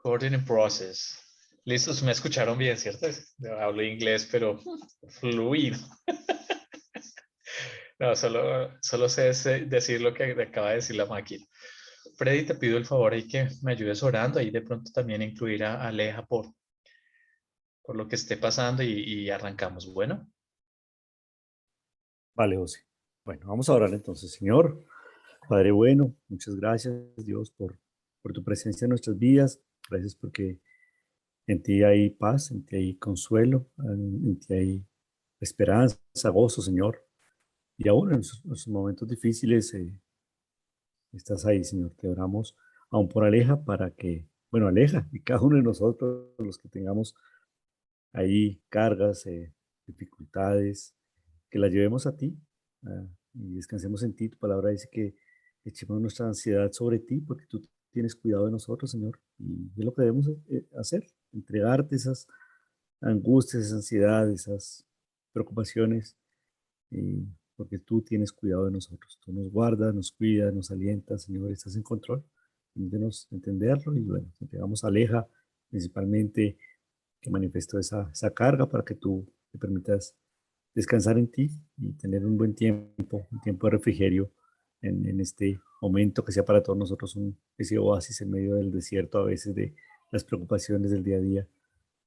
Coordinating process. Listos, me escucharon bien, ¿cierto? Hablo inglés, pero fluido. No, solo sé decir lo que acaba de decir la máquina. Freddy, te pido el favor ahí que me ayudes orando. Ahí de pronto también incluir a Aleja por lo que esté pasando y arrancamos. Bueno, Vale, José. Bueno, vamos a orar entonces, Señor. Padre bueno, muchas gracias, Dios, por tu presencia en nuestras vidas. Gracias porque en ti hay paz, en ti hay consuelo, en ti hay esperanza, gozo, Señor. Y aún en sus momentos difíciles estás ahí, Señor. Te oramos aún por Aleja para que, bueno, Aleja y cada uno de nosotros, los que tengamos ahí cargas, dificultades, que las llevemos a ti y descansemos en ti. Tu palabra dice que echemos nuestra ansiedad sobre ti porque tú tienes cuidado de nosotros, Señor. Y es lo que debemos hacer, entregarte esas angustias, esas ansiedades, esas preocupaciones, porque tú tienes cuidado de nosotros. Tú nos guardas, nos cuidas, nos alientas, Señor, estás en control. Permítenos entenderlo y bueno, te entregamos a Aleja, principalmente que manifestó esa carga para que tú te permitas descansar en ti y tener un buen tiempo, un tiempo de refrigerio en este momento que sea para todos nosotros ese oasis en medio del desierto a veces de las preocupaciones del día a día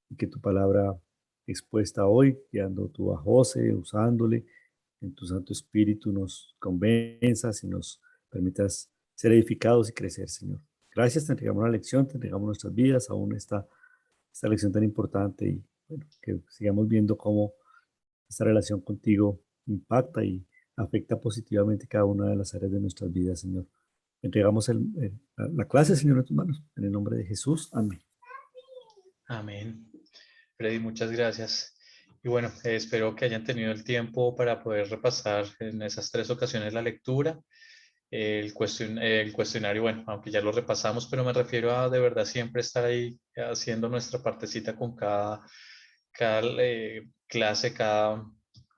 y que tu palabra expuesta hoy, guiando tú a José, usándole en tu Santo Espíritu, nos convenzas y nos permitas ser edificados y crecer, Señor. Gracias, te entregamos la lección, te entregamos nuestras vidas, aún esta lección tan importante y bueno, que sigamos viendo cómo esta relación contigo impacta y afecta positivamente cada una de las áreas de nuestras vidas, Señor. Entregamos la clase, Señor, en tus manos. En el nombre de Jesús. Amén. amén. Freddy, muchas gracias. Y bueno, espero que hayan tenido el tiempo para poder repasar en esas 3 ocasiones la lectura. El cuestionario, bueno, aunque ya lo repasamos, pero me refiero a de verdad siempre estar ahí haciendo nuestra partecita con cada clase,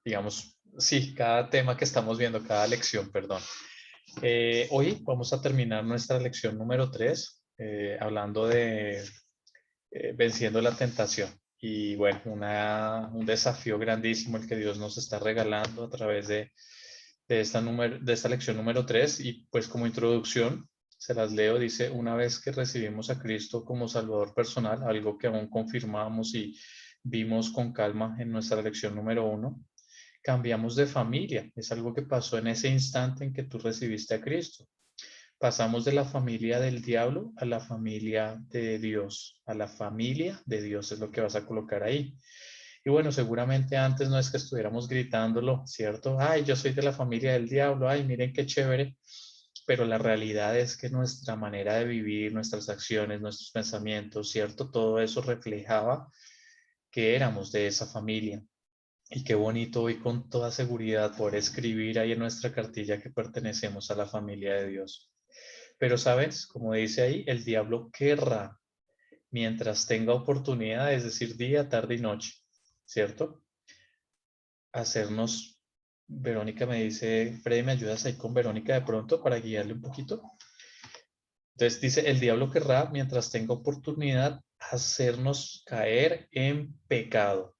digamos, sí, cada tema que estamos viendo, cada lección, perdón. Hoy vamos a terminar nuestra lección número 3, hablando de venciendo la tentación. Y bueno, un desafío grandísimo el que Dios nos está regalando a través de esta lección número 3. Y pues como introducción, se las leo, dice: una vez que recibimos a Cristo como Salvador personal, algo que aún confirmamos y vimos con calma en nuestra lección número 1, cambiamos de familia. Es algo que pasó en ese instante en que tú recibiste a Cristo. Pasamos de la familia del diablo a la familia de Dios. A la familia de Dios es lo que vas a colocar ahí. Y bueno, seguramente antes no es que estuviéramos gritándolo, ¿cierto? Ay, yo soy de la familia del diablo, ay, miren qué chévere. Pero la realidad es que nuestra manera de vivir, nuestras acciones, nuestros pensamientos, ¿cierto? Todo eso reflejaba que éramos de esa familia. Y qué bonito hoy con toda seguridad poder escribir ahí en nuestra cartilla que pertenecemos a la familia de Dios. Pero sabes, como dice ahí, el diablo querrá, mientras tenga oportunidad, es decir, día, tarde y noche, ¿cierto? Hacernos, Verónica me dice: Freddy, ¿me ayudas ahí con Verónica de pronto para guiarle un poquito? Entonces dice: el diablo querrá, mientras tenga oportunidad, hacernos caer en pecado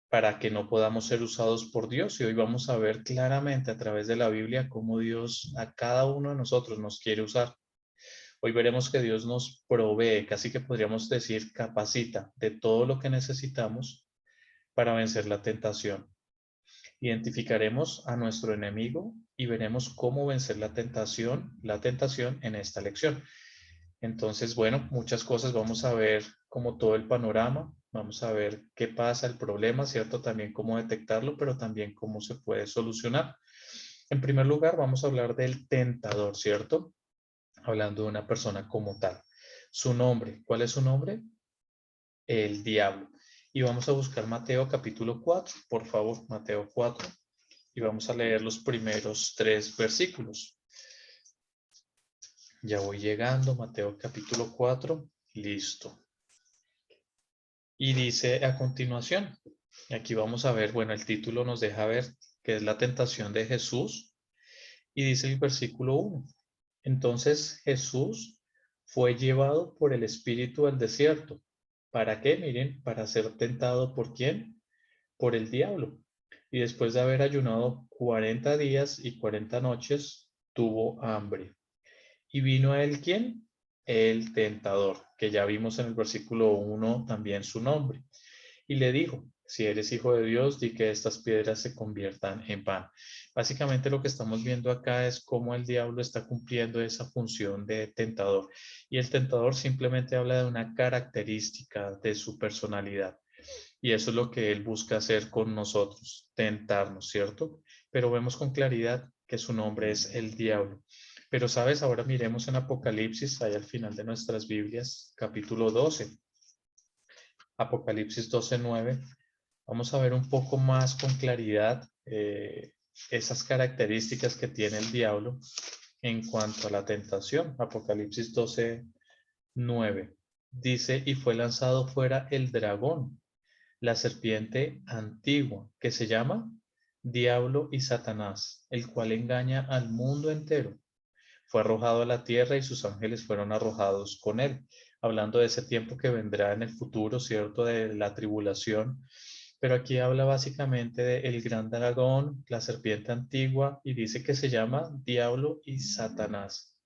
para que no podamos ser usados por Dios. Y hoy vamos a ver claramente a través de la Biblia cómo Dios a cada uno de nosotros nos quiere usar. Hoy veremos que Dios nos provee, casi que podríamos decir capacita de todo lo que necesitamos para vencer la tentación. Identificaremos a nuestro enemigo y veremos cómo vencer la tentación en esta lección. Entonces, bueno, muchas cosas vamos a ver, como todo el panorama, vamos a ver qué pasa, el problema, ¿cierto? También cómo detectarlo, pero también cómo se puede solucionar. En primer lugar, vamos a hablar del tentador, ¿cierto? Hablando de una persona como tal. Su nombre, ¿cuál es su nombre? El diablo. Y vamos a buscar Mateo capítulo 4, por favor, Mateo 4, y vamos a leer los primeros 3 versículos. Ya voy llegando, Mateo capítulo 4, listo. Y dice a continuación, y aquí vamos a ver, bueno, el título nos deja ver que es la tentación de Jesús, y dice el versículo 1. Entonces Jesús fue llevado por el Espíritu al desierto. ¿Para qué? Miren, para ser tentado ¿por quién? Por el diablo. Y después de haber ayunado 40 días y 40 noches, tuvo hambre. ¿Y vino a él quién? El tentador, que ya vimos en el versículo 1 también su nombre. Y le dijo, si eres hijo de Dios, di que estas piedras se conviertan en pan. Básicamente lo que estamos viendo acá es cómo el diablo está cumpliendo esa función de tentador. Y el tentador simplemente habla de una característica de su personalidad. Y eso es lo que él busca hacer con nosotros, tentarnos, ¿cierto? Pero vemos con claridad que su nombre es el diablo. Pero sabes, ahora miremos en Apocalipsis, ahí al final de nuestras Biblias, capítulo 12. Apocalipsis 12:9. Vamos a ver un poco más con claridad esas características que tiene el diablo en cuanto a la tentación. Apocalipsis 12:9 dice, y fue lanzado fuera el dragón, la serpiente antigua, que se llama Diablo y Satanás, el cual engaña al mundo entero. Fue arrojado a la tierra y sus ángeles fueron arrojados con él. Hablando de ese tiempo que vendrá en el futuro, ¿cierto? De la tribulación. Pero aquí habla básicamente del gran dragón, la serpiente antigua, y dice que se llama Diablo y Satanás.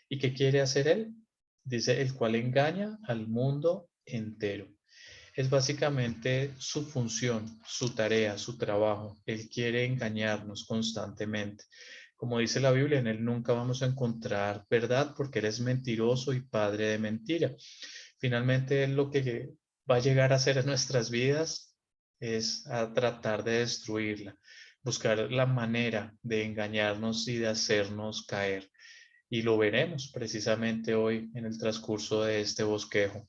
¿Y qué quiere hacer él? Dice, el cual engaña al mundo entero. Es básicamente su función, su tarea, su trabajo. Él quiere engañarnos constantemente. Como dice la Biblia, en él nunca vamos a encontrar verdad porque él es mentiroso y padre de mentira. Finalmente, él lo que va a llegar a hacer en nuestras vidas es a tratar de destruirla, buscar la manera de engañarnos y de hacernos caer. Y lo veremos precisamente hoy en el transcurso de este bosquejo.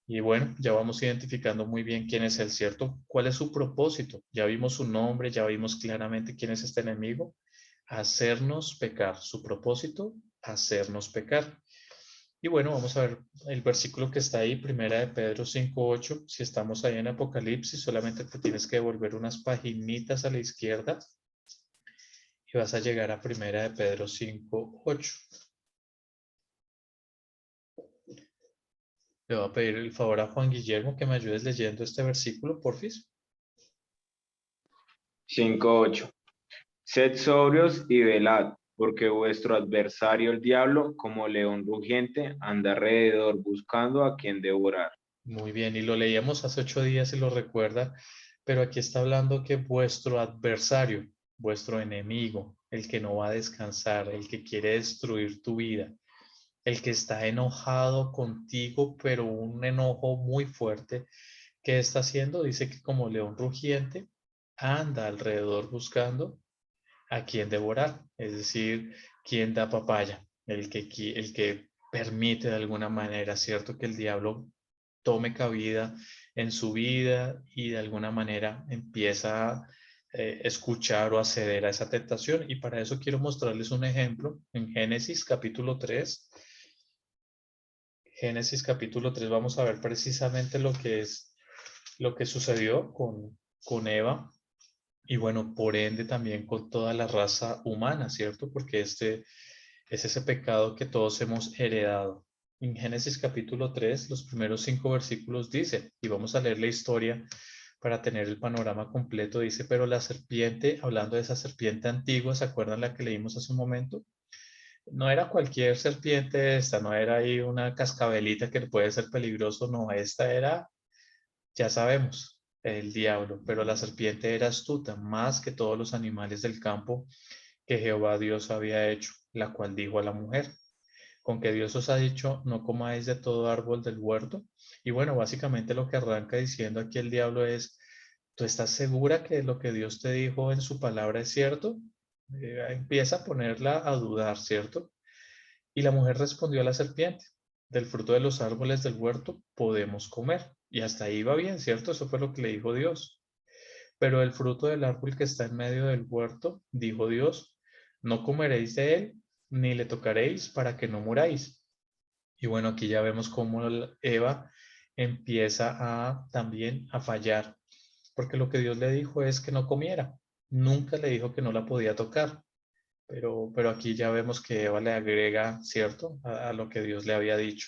Y bueno, ya vamos identificando muy bien quién es el cierto, cuál es su propósito. Ya vimos su nombre, ya vimos claramente quién es este enemigo. Hacernos pecar. Su propósito, hacernos pecar. Y bueno, vamos a ver el versículo que está ahí, primera de Pedro 5:8. Si estamos ahí en Apocalipsis, solamente te tienes que devolver unas paginitas a la izquierda y vas a llegar a primera de Pedro 5:8. Le voy a pedir el favor a Juan Guillermo que me ayudes leyendo este versículo, porfis. 5:8. Sed sobrios y velad, porque vuestro adversario el diablo, como león rugiente, anda alrededor buscando a quien devorar. Muy bien, y lo leíamos hace 8 días y lo recuerda, pero aquí está hablando que vuestro adversario, vuestro enemigo, el que no va a descansar, el que quiere destruir tu vida, el que está enojado contigo, pero un enojo muy fuerte, ¿qué está haciendo? Dice que como león rugiente anda alrededor buscando a quien devorar, es decir, quien da papaya, el que permite de alguna manera, ¿cierto? Que el diablo tome cabida en su vida y de alguna manera empieza a escuchar o a ceder a esa tentación. Y para eso quiero mostrarles un ejemplo en Génesis capítulo 3. Génesis capítulo 3 vamos a ver precisamente lo que sucedió con Eva y bueno, por ende también con toda la raza humana, ¿cierto? Porque este es ese pecado que todos hemos heredado. En Génesis capítulo 3, los primeros 5 versículos dice, y vamos a leer la historia para tener el panorama completo, dice, pero la serpiente, hablando de esa serpiente antigua, ¿se acuerdan la que leímos hace un momento? No era cualquier serpiente esta, no era ahí una cascabelita que puede ser peligroso, no, esta era, ya sabemos, el diablo, pero la serpiente era astuta más que todos los animales del campo que Jehová Dios había hecho, la cual dijo a la mujer, con que Dios os ha dicho, no comáis de todo árbol del huerto. Y bueno, básicamente lo que arranca diciendo aquí el diablo es, ¿tú estás segura que lo que Dios te dijo en su palabra es cierto? Empieza a ponerla a dudar, ¿cierto? Y la mujer respondió a la serpiente, del fruto de los árboles del huerto podemos comer. Y hasta ahí va bien, ¿cierto? Eso fue lo que le dijo Dios. Pero el fruto del árbol que está en medio del huerto, dijo Dios, no comeréis de él, ni le tocaréis para que no muráis. Y bueno, aquí ya vemos cómo Eva empieza a también a fallar, porque lo que Dios le dijo es que no comiera. Nunca le dijo que no la podía tocar, pero aquí ya vemos que Eva le agrega, ¿cierto?, a lo que Dios le había dicho.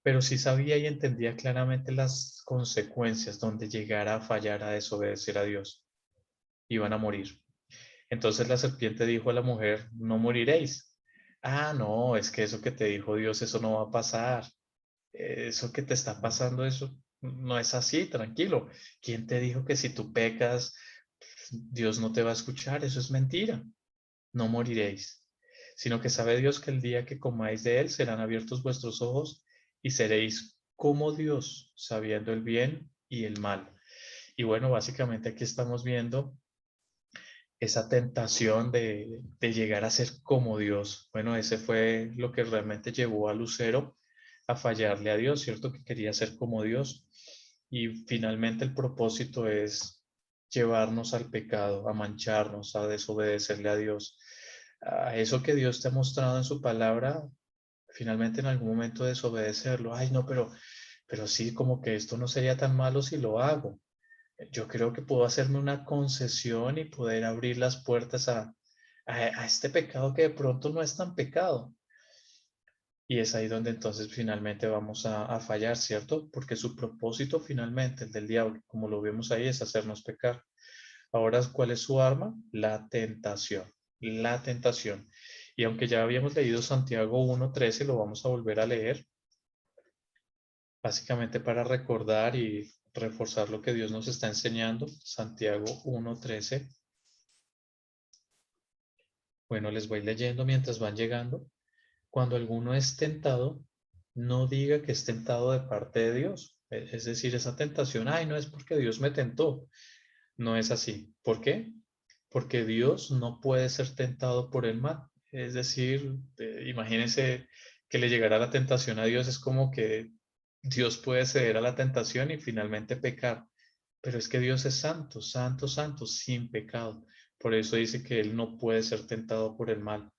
Pero sí sabía y entendía claramente las consecuencias donde llegara a fallar, a desobedecer a Dios. Iban a morir. Entonces la serpiente dijo a la mujer, no moriréis. Ah, no, es que eso que te dijo Dios, eso no va a pasar. Eso que te está pasando, eso no es así, tranquilo. ¿Quién te dijo que si tú pecas, Dios no te va a escuchar? Eso es mentira. No moriréis, sino que sabe Dios que el día que comáis de él serán abiertos vuestros ojos y seréis como Dios, sabiendo el bien y el mal. Y bueno, básicamente aquí estamos viendo esa tentación de llegar a ser como Dios. Bueno, ese fue lo que realmente llevó a Lucero a fallarle a Dios, ¿cierto? Que quería ser como Dios. Y finalmente el propósito es llevarnos al pecado, a mancharnos, a desobedecerle a Dios. A eso que Dios te ha mostrado en su palabra, finalmente en algún momento desobedecerlo. Ay, no, pero sí, como que esto no sería tan malo si lo hago. Yo creo que puedo hacerme una concesión y poder abrir las puertas a este pecado que de pronto no es tan pecado. Y es ahí donde entonces finalmente vamos a fallar, ¿cierto? Porque su propósito finalmente, el del diablo, como lo vemos ahí, es hacernos pecar. Ahora, ¿cuál es su arma? La tentación. La tentación. Y aunque ya habíamos leído Santiago 1:13, lo vamos a volver a leer, básicamente para recordar y reforzar lo que Dios nos está enseñando. Santiago 1:13. Bueno, les voy leyendo mientras van llegando. Cuando alguno es tentado, no diga que es tentado de parte de Dios. Es decir, esa tentación, ay, no es porque Dios me tentó. No es así. ¿Por qué? Porque Dios no puede ser tentado por el mal. Es decir, imagínense que le llegara la tentación a Dios, es como que Dios puede ceder a la tentación y finalmente pecar. Pero es que Dios es santo, santo, santo, sin pecado. Por eso dice que Él no puede ser tentado por el mal.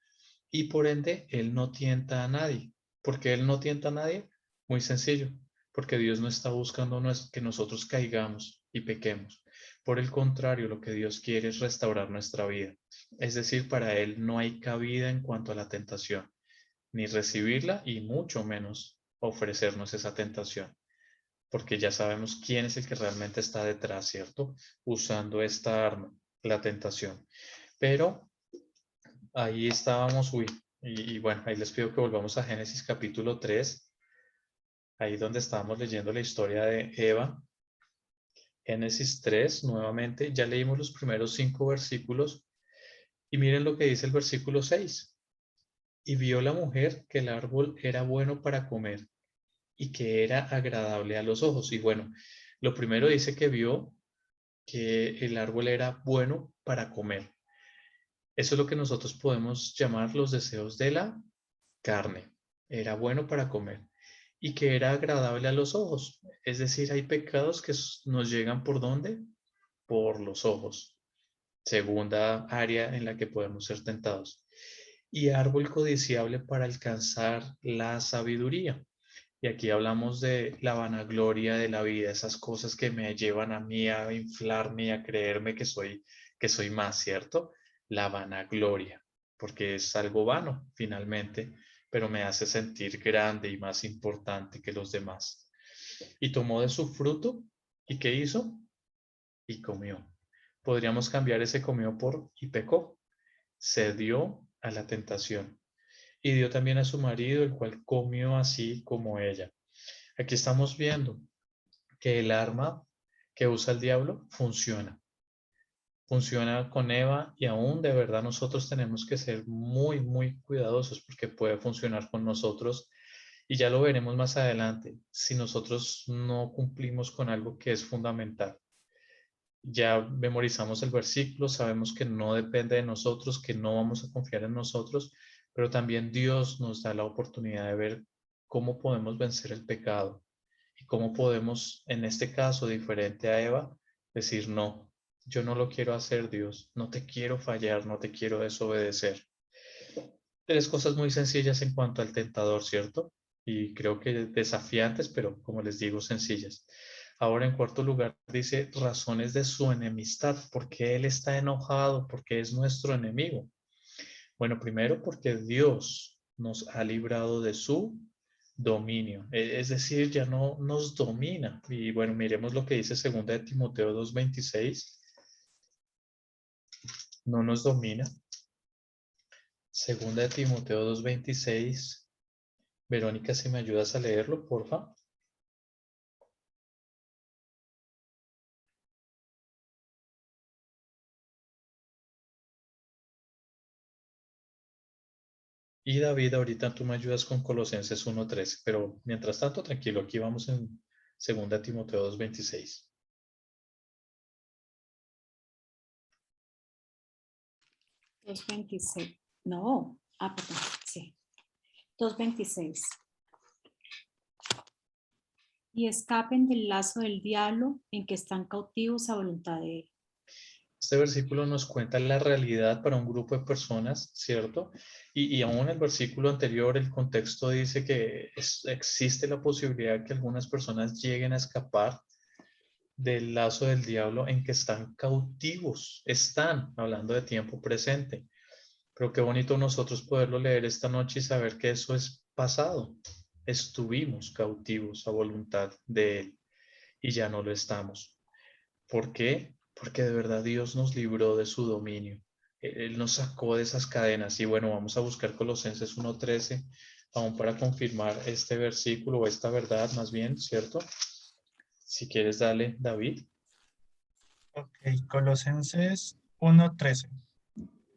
Y por ende, Él no tienta a nadie. ¿Por qué Él no tienta a nadie? Muy sencillo, porque Dios no está buscando que nosotros caigamos y pequemos. Por el contrario, lo que Dios quiere es restaurar nuestra vida. Es decir, para Él no hay cabida en cuanto a la tentación, ni recibirla y mucho menos ofrecernos esa tentación, porque ya sabemos quién es el que realmente está detrás, ¿cierto? Usando esta arma, la tentación. Pero ahí estábamos, uy, y bueno, ahí les pido que volvamos a Génesis capítulo 3, ahí donde estábamos leyendo la historia de Eva. Génesis 3, nuevamente, ya leímos los primeros 5 versículos y miren lo que dice el versículo 6. Y vio la mujer que el árbol era bueno para comer y que era agradable a los ojos. Y bueno, lo primero dice que vio que el árbol era bueno para comer. Eso es lo que nosotros podemos llamar los deseos de la carne. Era bueno para comer y que era agradable a los ojos. Es decir, hay pecados que nos llegan ¿por dónde? Por los ojos. Segunda área en la que podemos ser tentados. Y árbol codiciable para alcanzar la sabiduría. Y aquí hablamos de la vanagloria de la vida, esas cosas que me llevan a mí a inflarme y a creerme que soy más, ¿cierto? La vanagloria, porque es algo vano finalmente, pero me hace sentir grande y más importante que los demás. Y tomó de su fruto, ¿y qué hizo? Y comió. Podríamos cambiar ese comió por y pecó. Se dio a la tentación. Y dio también a su marido, el cual comió así como ella. Aquí estamos viendo que el arma que usa el diablo funciona. Funciona con Eva y aún de verdad nosotros tenemos que ser muy, muy cuidadosos porque puede funcionar con nosotros y ya lo veremos más adelante si nosotros no cumplimos con algo que es fundamental. Ya memorizamos el versículo, sabemos que no depende de nosotros, que no vamos a confiar en nosotros, pero también Dios nos da la oportunidad de ver cómo podemos vencer el pecado y cómo podemos, en este caso, diferente a Eva, decir, no, yo no lo quiero hacer, Dios, no te quiero fallar, no te quiero desobedecer. Tres cosas muy sencillas en cuanto al tentador, ¿cierto? Y creo que desafiantes, pero como les digo, sencillas. Ahora, en cuarto lugar, dice razones de su enemistad, porque él está enojado, porque es nuestro enemigo. Bueno, primero porque Dios nos ha librado de su dominio, es decir, ya no nos domina. Y bueno, miremos lo que dice 2 de Timoteo 2:26. No nos domina. 2 de Timoteo 2:26. Verónica, si me ayudas a leerlo, porfa. Y David, ahorita tú me ayudas con Colosenses 1:13, pero mientras tanto, tranquilo, aquí vamos en 2 de Timoteo 2:26. 2:26. No. Perdón. Sí. 2:26. Y escapen del lazo del diablo en que están cautivos a voluntad de él. Este versículo nos cuenta la realidad para un grupo de personas, ¿cierto? Y aún el versículo anterior, el contexto dice que existe la posibilidad que algunas personas lleguen a escapar del lazo del diablo en que están cautivos. Están hablando de tiempo presente. Pero qué bonito nosotros poderlo leer esta noche y saber que eso es pasado. Estuvimos cautivos a voluntad de Él y ya no lo estamos. ¿Por qué? Porque de verdad Dios nos libró de su dominio. Él nos sacó de esas cadenas. Y bueno, vamos a buscar Colosenses 1:13, aún para confirmar este versículo o esta verdad más bien, ¿cierto? Si quieres, dale, David. Ok, Colosenses 1:13,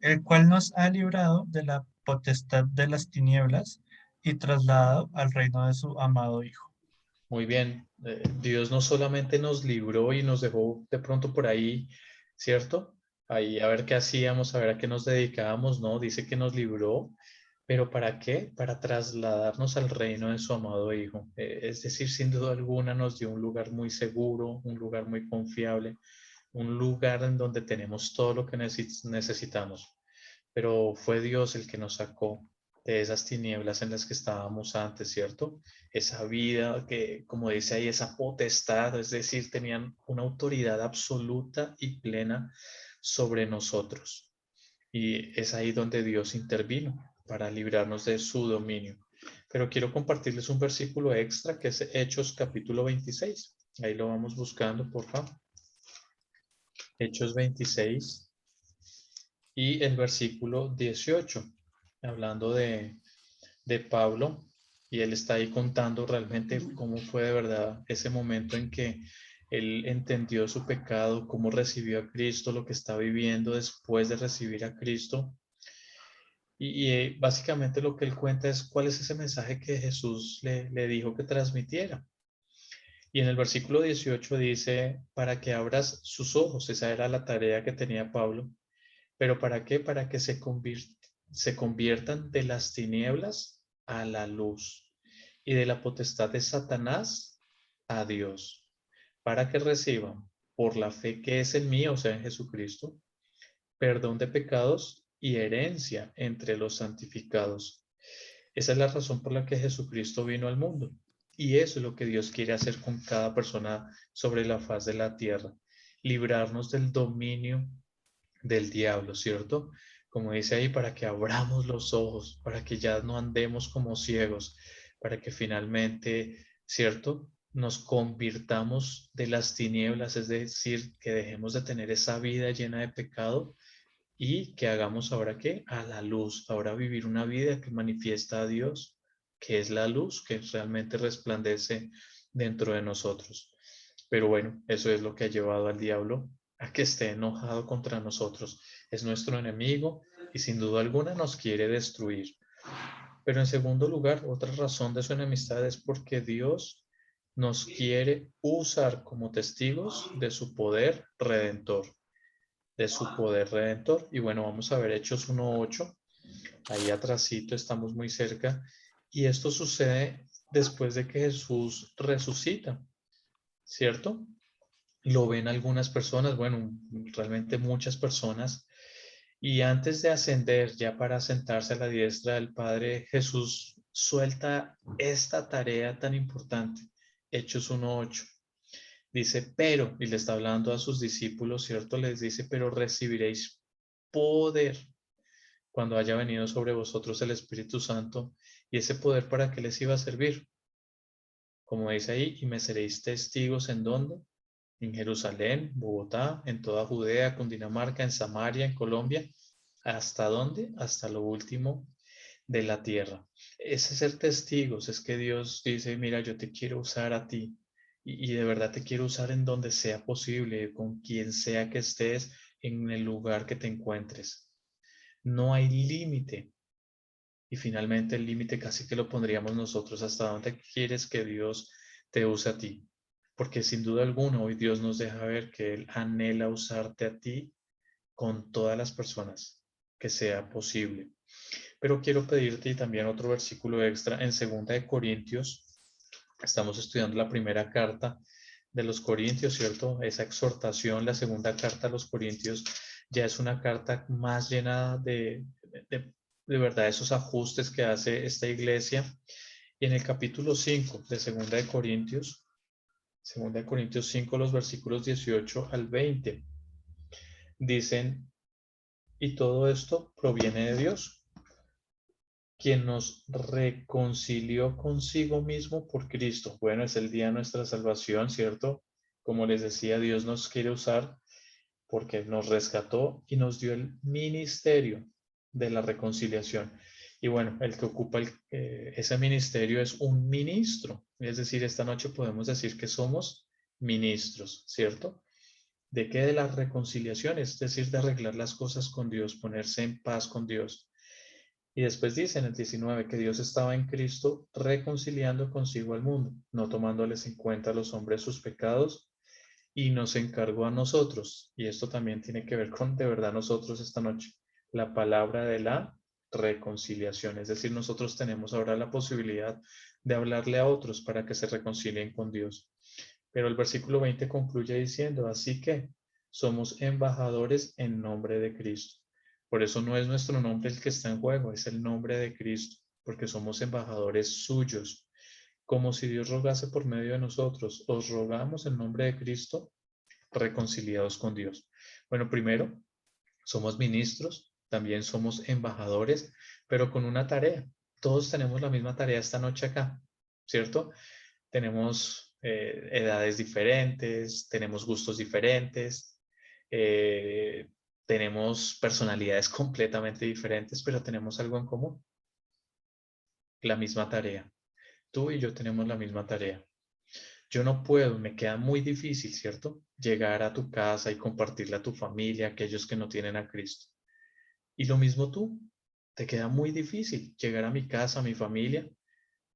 el cual nos ha librado de la potestad de las tinieblas y trasladado al reino de su amado Hijo. Muy bien. Dios no solamente nos libró y nos dejó de pronto por ahí, ¿cierto? Ahí a ver qué hacíamos, a ver a qué nos dedicábamos, ¿no? Dice que nos libró, pero ¿para qué? Para trasladarnos al reino de su amado Hijo. Es decir, sin duda alguna nos dio un lugar muy seguro, un lugar muy confiable, un lugar en donde tenemos todo lo que necesitamos. Pero fue Dios el que nos sacó de esas tinieblas en las que estábamos antes, ¿cierto? Esa vida que, como dice ahí, esa potestad, es decir, tenían una autoridad absoluta y plena sobre nosotros. Y es ahí donde Dios intervino para librarnos de su dominio. Pero quiero compartirles un versículo extra que es Hechos capítulo 26. Ahí lo vamos buscando, por favor. Hechos 26 y el versículo 18, hablando de Pablo, y él está ahí contando realmente cómo fue de verdad ese momento en que él entendió su pecado, cómo recibió a Cristo, lo que está viviendo después de recibir a Cristo. Básicamente lo que él cuenta es cuál es ese mensaje que Jesús le dijo que transmitiera. Y en el versículo 18 dice, para que abras sus ojos, esa era la tarea que tenía Pablo. ¿Pero para qué? Para que se conviertan de las tinieblas a la luz y de la potestad de Satanás a Dios, para que reciban por la fe que es en mí, o sea, en Jesucristo, perdón de pecados y herencia entre los santificados. Esa es la razón por la que Jesucristo vino al mundo. Y eso es lo que Dios quiere hacer con cada persona sobre la faz de la tierra, librarnos del dominio del diablo, ¿cierto? Como dice ahí, para que abramos los ojos, para que ya no andemos como ciegos, para que finalmente, ¿cierto? Nos convirtamos de las tinieblas, es decir, que dejemos de tener esa vida llena de pecado y que hagamos ahora qué? A la luz, ahora vivir una vida que manifiesta a Dios, que es la luz, que realmente resplandece dentro de nosotros. Pero bueno, eso es lo que ha llevado al diablo a que esté enojado contra nosotros. Es nuestro enemigo y sin duda alguna nos quiere destruir. Pero en segundo lugar, otra razón de su enemistad es porque Dios nos quiere usar como testigos de su poder redentor, de su poder redentor. Y bueno, vamos a ver Hechos 1:8. Ahí atrásito, estamos muy cerca. Y esto sucede después de que Jesús resucita, ¿cierto? Lo ven algunas personas, bueno, realmente muchas personas. Y antes de ascender ya para sentarse a la diestra del Padre, Jesús suelta esta tarea tan importante. Hechos 1:8. Dice, pero, y le está hablando a sus discípulos, ¿cierto? Les dice, pero recibiréis poder cuando haya venido sobre vosotros el Espíritu Santo. ¿Y ese poder para qué les iba a servir? Como dice ahí, y me seréis testigos ¿en dónde? En Jerusalén, Bogotá, en toda Judea, Cundinamarca, en Samaria, en Colombia. ¿Hasta dónde? Hasta lo último de la tierra. Ese ser testigos es que Dios dice, mira, yo te quiero usar a ti y de verdad te quiero usar en donde sea posible, con quien sea que estés, en el lugar que te encuentres. No hay límite. Y finalmente el límite casi que lo pondríamos nosotros, hasta dónde quieres que Dios te use a ti. Porque sin duda alguna hoy Dios nos deja ver que Él anhela usarte a ti con todas las personas que sea posible. Pero quiero pedirte también otro versículo extra en 2 Corintios. Estamos estudiando la primera carta de los Corintios, ¿cierto? Esa exhortación, la segunda carta a los Corintios, ya es una carta más llena de verdad esos ajustes que hace esta iglesia. Y en el capítulo 5 de 2 Corintios 5, los versículos 18 al 20, dicen, y todo esto proviene de Dios, quien nos reconcilió consigo mismo por Cristo. Bueno, es el día de nuestra salvación, ¿cierto? Como les decía, Dios nos quiere usar porque nos rescató y nos dio el ministerio de la reconciliación. Y bueno, el que ocupa ese ministerio es un ministro. Es decir, esta noche podemos decir que somos ministros, ¿cierto? ¿De qué? De la reconciliación, es decir, de arreglar las cosas con Dios, ponerse en paz con Dios. Y después dice en el 19 que Dios estaba en Cristo reconciliando consigo al mundo, no tomándoles en cuenta a los hombres sus pecados, y nos encargó a nosotros, y esto también tiene que ver con de verdad nosotros esta noche, la palabra de la reconciliación. Es decir, nosotros tenemos ahora la posibilidad de hablarle a otros para que se reconcilien con Dios. Pero el versículo 20 concluye diciendo, así que somos embajadores en nombre de Cristo. Por eso no es nuestro nombre el que está en juego, es el nombre de Cristo, porque somos embajadores suyos. Como si Dios rogase por medio de nosotros, os rogamos en nombre de Cristo, reconciliados con Dios. Bueno, primero, somos ministros, también somos embajadores, pero con una tarea. Todos tenemos la misma tarea esta noche acá, ¿cierto? Tenemos edades diferentes, tenemos gustos diferentes, tenemos personalidades completamente diferentes, pero tenemos algo en común, la misma tarea. Tú y yo tenemos la misma tarea. Yo no puedo, me queda muy difícil, ¿cierto? Llegar a tu casa y compartirle a tu familia, a aquellos que no tienen a Cristo. Y lo mismo tú, te queda muy difícil llegar a mi casa, a mi familia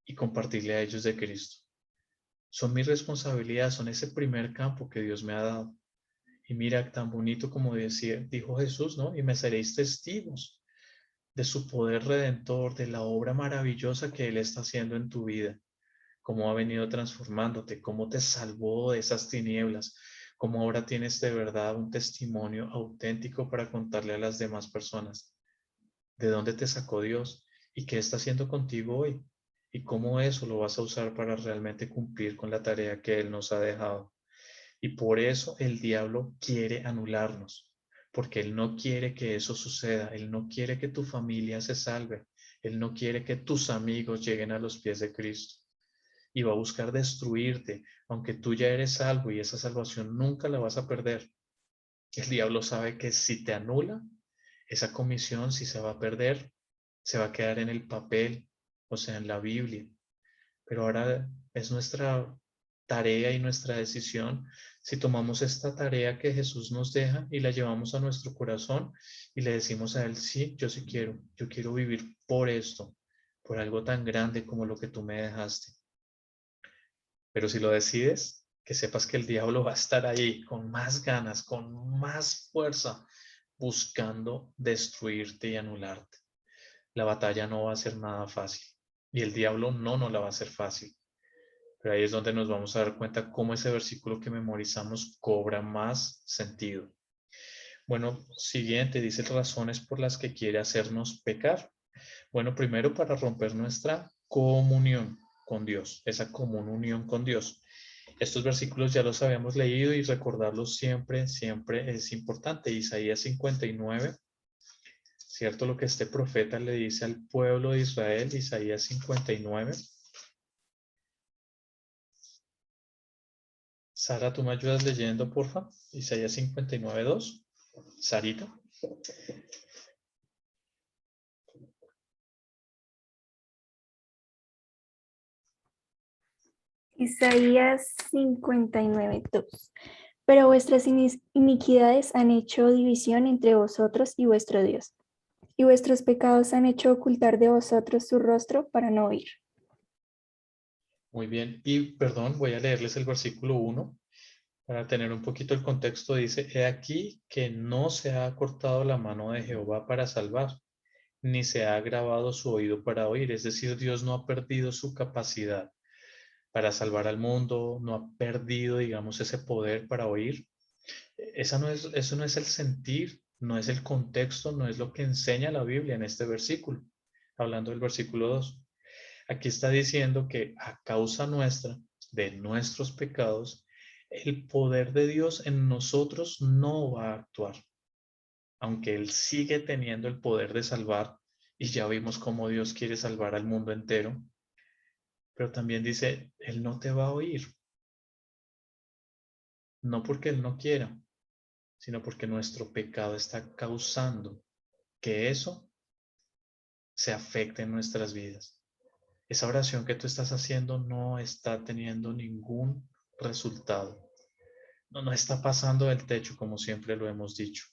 y compartirle a ellos de Cristo. Son mi responsabilidad, son ese primer campo que Dios me ha dado. Y mira, tan bonito como dijo Jesús, ¿no? Y me seréis testigos de su poder redentor, de la obra maravillosa que Él está haciendo en tu vida, cómo ha venido transformándote, cómo te salvó de esas tinieblas, cómo ahora tienes de verdad un testimonio auténtico para contarle a las demás personas de dónde te sacó Dios y qué está haciendo contigo hoy y cómo eso lo vas a usar para realmente cumplir con la tarea que Él nos ha dejado. Y por eso el diablo quiere anularnos, porque Él no quiere que eso suceda, Él no quiere que tu familia se salve, Él no quiere que tus amigos lleguen a los pies de Cristo. Y va a buscar destruirte, aunque tú ya eres salvo y esa salvación nunca la vas a perder. El diablo sabe que si te anula, esa comisión, si se va a perder, se va a quedar en el papel, o sea, en la Biblia. Pero ahora es nuestra tarea y nuestra decisión si tomamos esta tarea que Jesús nos deja y la llevamos a nuestro corazón y le decimos a Él, sí, yo quiero vivir por esto, por algo tan grande como lo que tú me dejaste. Pero si lo decides, que sepas que el diablo va a estar ahí con más ganas, con más fuerza, buscando destruirte y anularte. La batalla no va a ser nada fácil y el diablo no nos la va a hacer fácil. Pero ahí es donde nos vamos a dar cuenta cómo ese versículo que memorizamos cobra más sentido. Bueno, siguiente, dice razones por las que quiere hacernos pecar. Bueno, primero para romper nuestra comunión con Dios, esa común unión con Dios. Estos versículos ya los habíamos leído y recordarlos siempre, siempre es importante. Isaías ¿cierto? Lo que este profeta le dice al pueblo de Israel, Isaías 59. Sara, ¿tú me ayudas leyendo, porfa? Isaías 59:2. Sarita. Isaías 59:2. Pero vuestras iniquidades han hecho división entre vosotros y vuestro Dios, y vuestros pecados han hecho ocultar de vosotros su rostro para no oír. Muy bien. Y perdón, voy a leerles el versículo 1 para tener un poquito el contexto. Dice, he aquí que no se ha cortado la mano de Jehová para salvar, ni se ha agravado su oído para oír. Es decir, Dios no ha perdido su capacidad para salvar al mundo, no ha perdido, digamos, ese poder para oír. Eso no es el sentir, no es el contexto, no es lo que enseña la Biblia en este versículo, hablando del versículo 2. Aquí está diciendo que a causa nuestra, de nuestros pecados, el poder de Dios en nosotros no va a actuar, aunque Él sigue teniendo el poder de salvar, y ya vimos cómo Dios quiere salvar al mundo entero, pero también dice, Él no te va a oír, no porque Él no quiera, sino porque nuestro pecado está causando que eso se afecte en nuestras vidas. Esa oración que tú estás haciendo no está teniendo ningún resultado. No está pasando del techo, como siempre lo hemos dicho.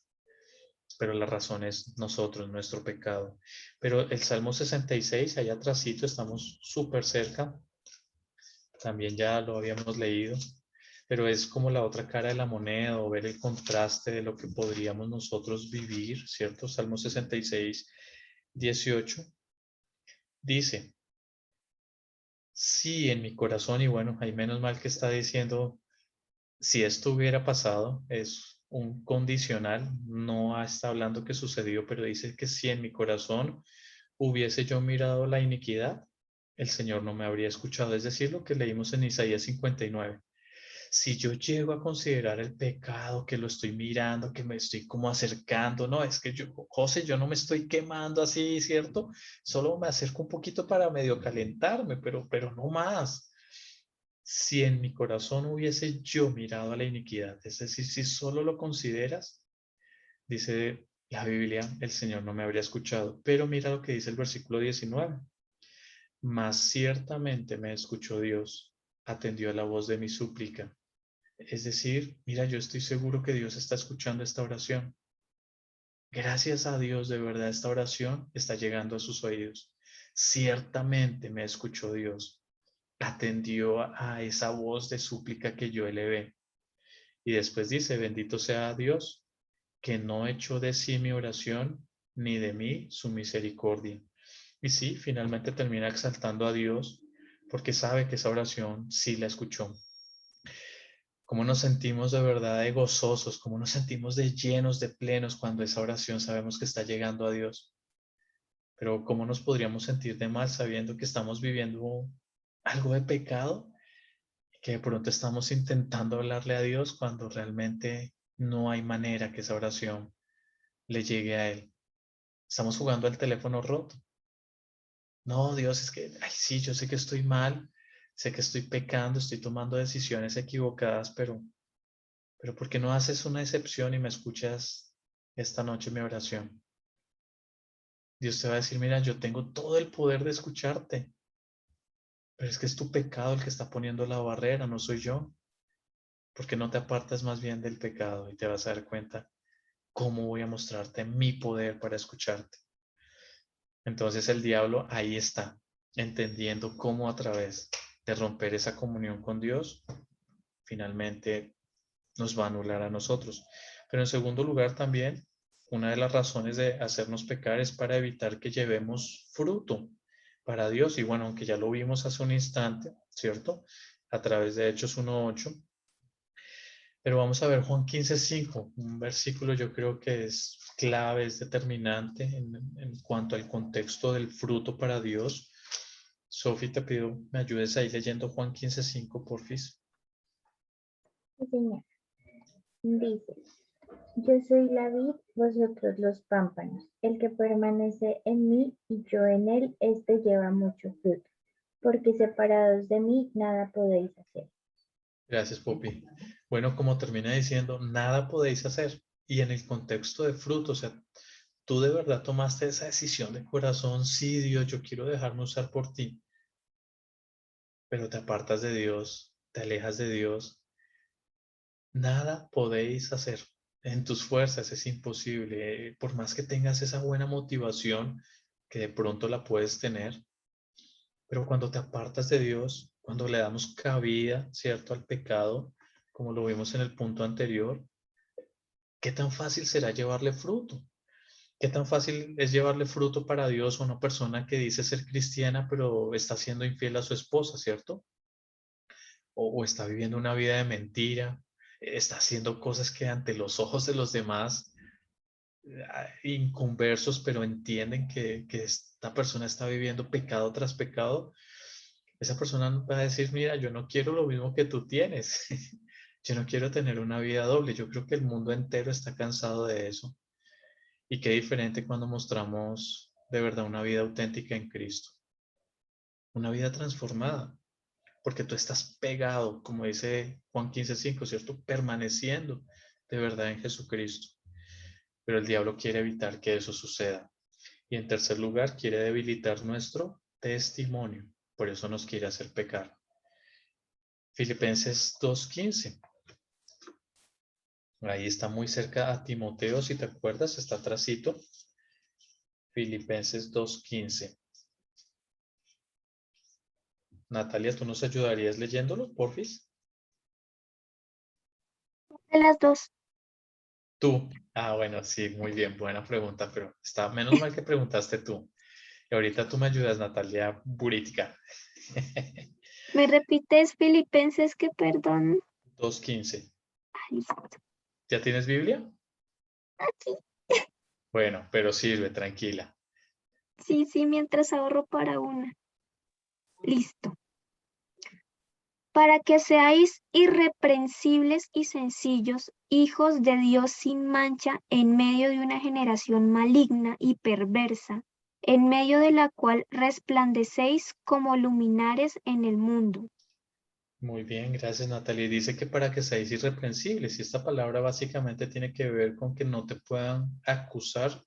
Pero la razón es nosotros, nuestro pecado. Pero el Salmo 66, allá atrásito, estamos súper cerca. También ya lo habíamos leído. Pero es como la otra cara de la moneda, o ver el contraste de lo que podríamos nosotros vivir, ¿cierto? Salmo 66, 18. Dice, sí, en mi corazón, y bueno, hay menos mal que está diciendo, si esto hubiera pasado, es un condicional, no está hablando que sucedió, pero dice que si en mi corazón hubiese yo mirado la iniquidad, el Señor no me habría escuchado. Es decir, lo que leímos en Isaías 59. Si yo llego a considerar el pecado, que lo estoy mirando, que me estoy como acercando, no, es que yo, José, yo no me estoy quemando así, ¿cierto? Solo me acerco un poquito para medio calentarme, pero no más. Si en mi corazón hubiese yo mirado a la iniquidad, es decir, si solo lo consideras, dice la Biblia, el Señor no me habría escuchado. Pero mira lo que dice el versículo 19. Mas ciertamente me escuchó Dios, atendió a la voz de mi súplica. Es decir, mira, yo estoy seguro que Dios está escuchando esta oración. Gracias a Dios, de verdad, esta oración está llegando a sus oídos. Ciertamente me escuchó Dios, atendió a esa voz de súplica que yo elevé. Y después dice, bendito sea Dios, que no echó de sí mi oración, ni de mí su misericordia. Y sí, finalmente termina exaltando a Dios, porque sabe que esa oración sí la escuchó. Cómo nos sentimos de verdad de gozosos, cómo nos sentimos de llenos, de plenos cuando esa oración sabemos que está llegando a Dios. Pero cómo nos podríamos sentir de mal sabiendo que estamos viviendo algo de pecado, que de pronto estamos intentando hablarle a Dios cuando realmente no hay manera que esa oración le llegue a Él. Estamos jugando al teléfono roto. No, Dios, es que, ay, sí, yo sé que estoy mal, sé que estoy pecando, estoy tomando decisiones equivocadas, pero ¿por qué no haces una excepción y me escuchas esta noche mi oración? Dios te va a decir, mira, yo tengo todo el poder de escucharte, pero es que es tu pecado el que está poniendo la barrera, no soy yo. ¿Por qué no te apartas más bien del pecado y te vas a dar cuenta cómo voy a mostrarte mi poder para escucharte? Entonces el diablo ahí está, entendiendo cómo a través de romper esa comunión con Dios, finalmente nos va a anular a nosotros. Pero en segundo lugar también, una de las razones de hacernos pecar es para evitar que llevemos fruto para Dios. Y bueno, aunque ya lo vimos hace un instante, ¿cierto? A través de Hechos 1:8. Pero vamos a ver Juan 15:5, un versículo yo creo que es clave, es determinante en cuanto al contexto del fruto para Dios. Sofi, te pido me ayudes ahí leyendo Juan 15:5, porfis. Sí, Señor. Dice, Yo soy la vid, vosotros los pámpanos. El que permanece en mí y yo en él, éste lleva mucho fruto, porque separados de mí nada podéis hacer. Gracias, Poppy. Bueno, como termina diciendo, nada podéis hacer. Y en el contexto de fruto, o sea, tú de verdad tomaste esa decisión de corazón, sí, Dios, yo quiero dejarme usar por ti, pero te apartas de Dios, te alejas de Dios. Nada podéis hacer. En tus fuerzas es imposible. Por más que tengas esa buena motivación, que de pronto la puedes tener, pero cuando te apartas de Dios, cuando le damos cabida, ¿cierto?, al pecado, como lo vimos en el punto anterior, ¿qué tan fácil será llevarle fruto? ¿Qué tan fácil es llevarle fruto para Dios a una persona que dice ser cristiana, pero está siendo infiel a su esposa, ¿cierto? O está viviendo una vida de mentira, está haciendo cosas que ante los ojos de los demás, inconversos, pero entienden que esta persona está viviendo pecado tras pecado. Esa persona va a decir, mira, yo no quiero lo mismo que tú tienes. Yo no quiero tener una vida doble. Yo creo que el mundo entero está cansado de eso. Y qué diferente cuando mostramos de verdad una vida auténtica en Cristo. Una vida transformada. Porque tú estás pegado, como dice Juan 15:5, ¿cierto? Permaneciendo de verdad en Jesucristo. Pero el diablo quiere evitar que eso suceda. Y en tercer lugar, quiere debilitar nuestro testimonio. Por eso nos quiere hacer pecar. Filipenses 2:15. Ahí está muy cerca a Timoteo, si te acuerdas, está atrasito. Filipenses 2:15. Natalia, ¿tú nos ayudarías leyéndolo, porfis? De las dos. Tú. Ah, bueno, sí, muy bien, buena pregunta, pero está menos mal que preguntaste tú. Y ahorita tú me ayudas, Natalia Burítica. ¿Me repites Filipenses que perdón? 2:15. Ay, listo. ¿Ya tienes Biblia? Aquí. Bueno, pero sirve, tranquila. Sí, mientras ahorro para una. Listo. Para que seáis irreprensibles y sencillos, hijos de Dios sin mancha, en medio de una generación maligna y perversa, en medio de la cual resplandecéis como luminares en el mundo. Muy bien, gracias, Natalia. Dice que para que seáis irreprensibles, y esta palabra básicamente tiene que ver con que no te puedan acusar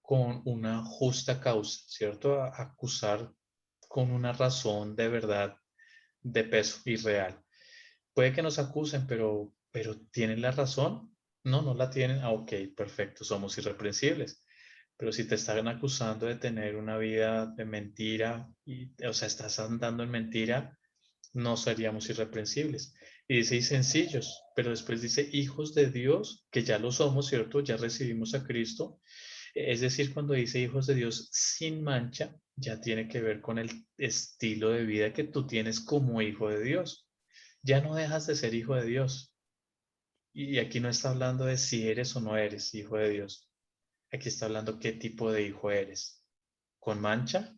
con una justa causa, ¿cierto? Acusar con una razón de verdad, de peso y real. Puede que nos acusen, pero ¿tienen la razón? No, no la tienen. Ah, ok, perfecto, somos irreprensibles. Pero si te están acusando de tener una vida de mentira, o sea, estás andando en mentira, no seríamos irreprensibles. Y dice, y sencillos, pero después dice, hijos de Dios, que ya lo somos, ¿cierto? Ya recibimos a Cristo. Es decir, cuando dice hijos de Dios sin mancha, ya tiene que ver con el estilo de vida que tú tienes como hijo de Dios. Ya no dejas de ser hijo de Dios. Y aquí no está hablando de si eres o no eres hijo de Dios. Aquí está hablando qué tipo de hijo eres. ¿Con mancha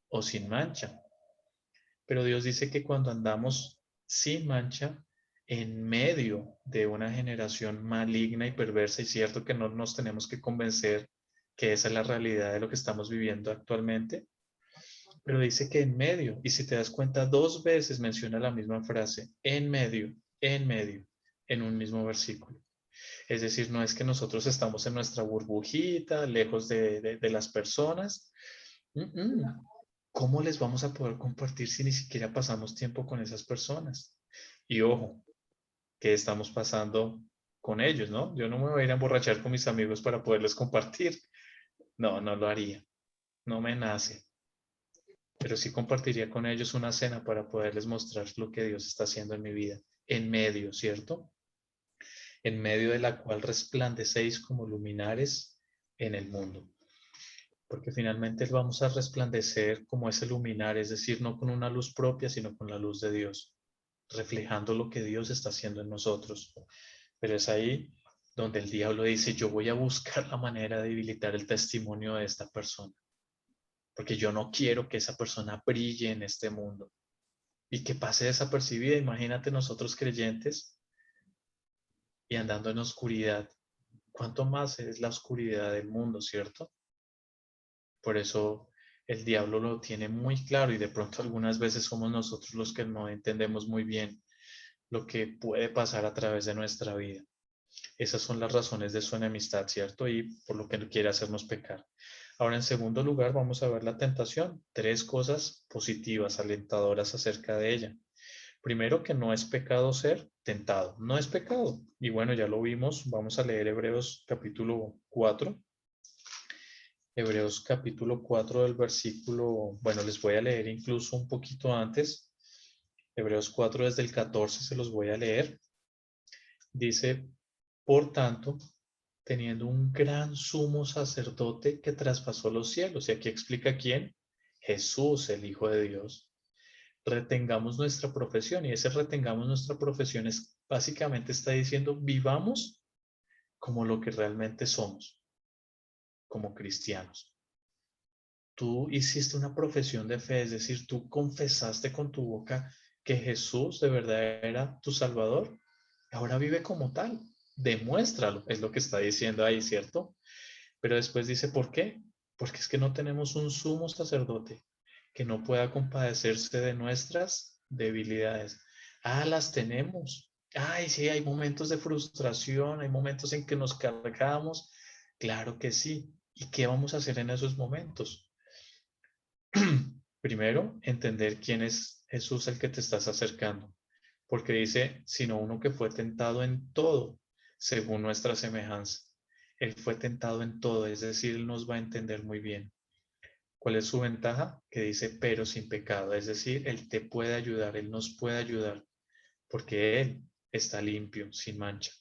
o sin mancha? Pero Dios dice que cuando andamos sin mancha, en medio de una generación maligna y perversa, y cierto que no nos tenemos que convencer que esa es la realidad de lo que estamos viviendo actualmente, pero dice que en medio, y si te das cuenta, 2 veces menciona la misma frase, en medio, en un mismo versículo. Es decir, no es que nosotros estamos en nuestra burbujita, lejos de las personas. ¿Cómo les vamos a poder compartir si ni siquiera pasamos tiempo con esas personas? Y ojo, que estamos pasando con ellos, ¿no? Yo no me voy a ir a emborrachar con mis amigos para poderles compartir. No, no lo haría. No me nace. Pero sí compartiría con ellos una cena para poderles mostrar lo que Dios está haciendo en mi vida. En medio, ¿cierto? En medio de la cual resplandecéis como luminares en el mundo. Porque finalmente vamos a resplandecer como ese luminar, es decir, no con una luz propia, sino con la luz de Dios, reflejando lo que Dios está haciendo en nosotros. Pero es ahí donde el diablo dice, yo voy a buscar la manera de debilitar el testimonio de esta persona, porque yo no quiero que esa persona brille en este mundo y que pase desapercibida. Imagínate nosotros creyentes y andando en oscuridad, ¿cuánto más es la oscuridad del mundo, cierto? Por eso el diablo lo tiene muy claro y de pronto algunas veces somos nosotros los que no entendemos muy bien lo que puede pasar a través de nuestra vida. Esas son las razones de su enemistad, ¿cierto? Y por lo que quiere hacernos pecar. Ahora, en segundo lugar, vamos a ver la tentación. 3 cosas positivas, alentadoras acerca de ella. Primero, que no es pecado ser tentado. No es pecado. Y bueno, ya lo vimos. Vamos a leer Hebreos capítulo 4. Hebreos capítulo 4 del versículo, bueno, les voy a leer incluso un poquito antes. Hebreos 4 desde el 14 se los voy a leer. Dice, por tanto, teniendo un gran sumo sacerdote que traspasó los cielos. Y aquí explica quién. Jesús, el Hijo de Dios. Retengamos nuestra profesión. Y ese retengamos nuestra profesión es básicamente está diciendo vivamos como lo que realmente somos, como cristianos. Tú hiciste una profesión de fe, es decir, tú confesaste con tu boca que Jesús de verdad era tu Salvador. Ahora vive como tal. Demuéstralo, es lo que está diciendo ahí, ¿cierto? Pero después dice, ¿por qué? Porque es que no tenemos un sumo sacerdote que no pueda compadecerse de nuestras debilidades. Ah, las tenemos. Ay, sí, hay momentos de frustración, hay momentos en que nos cargamos. Claro que sí. ¿Y qué vamos a hacer en esos momentos? Primero, entender quién es Jesús el que te estás acercando. Porque dice, sino uno que fue tentado en todo, según nuestra semejanza. Él fue tentado en todo, es decir, Él nos va a entender muy bien. ¿Cuál es su ventaja? Que dice, pero sin pecado, es decir, Él te puede ayudar, Él nos puede ayudar, porque Él está limpio, sin mancha.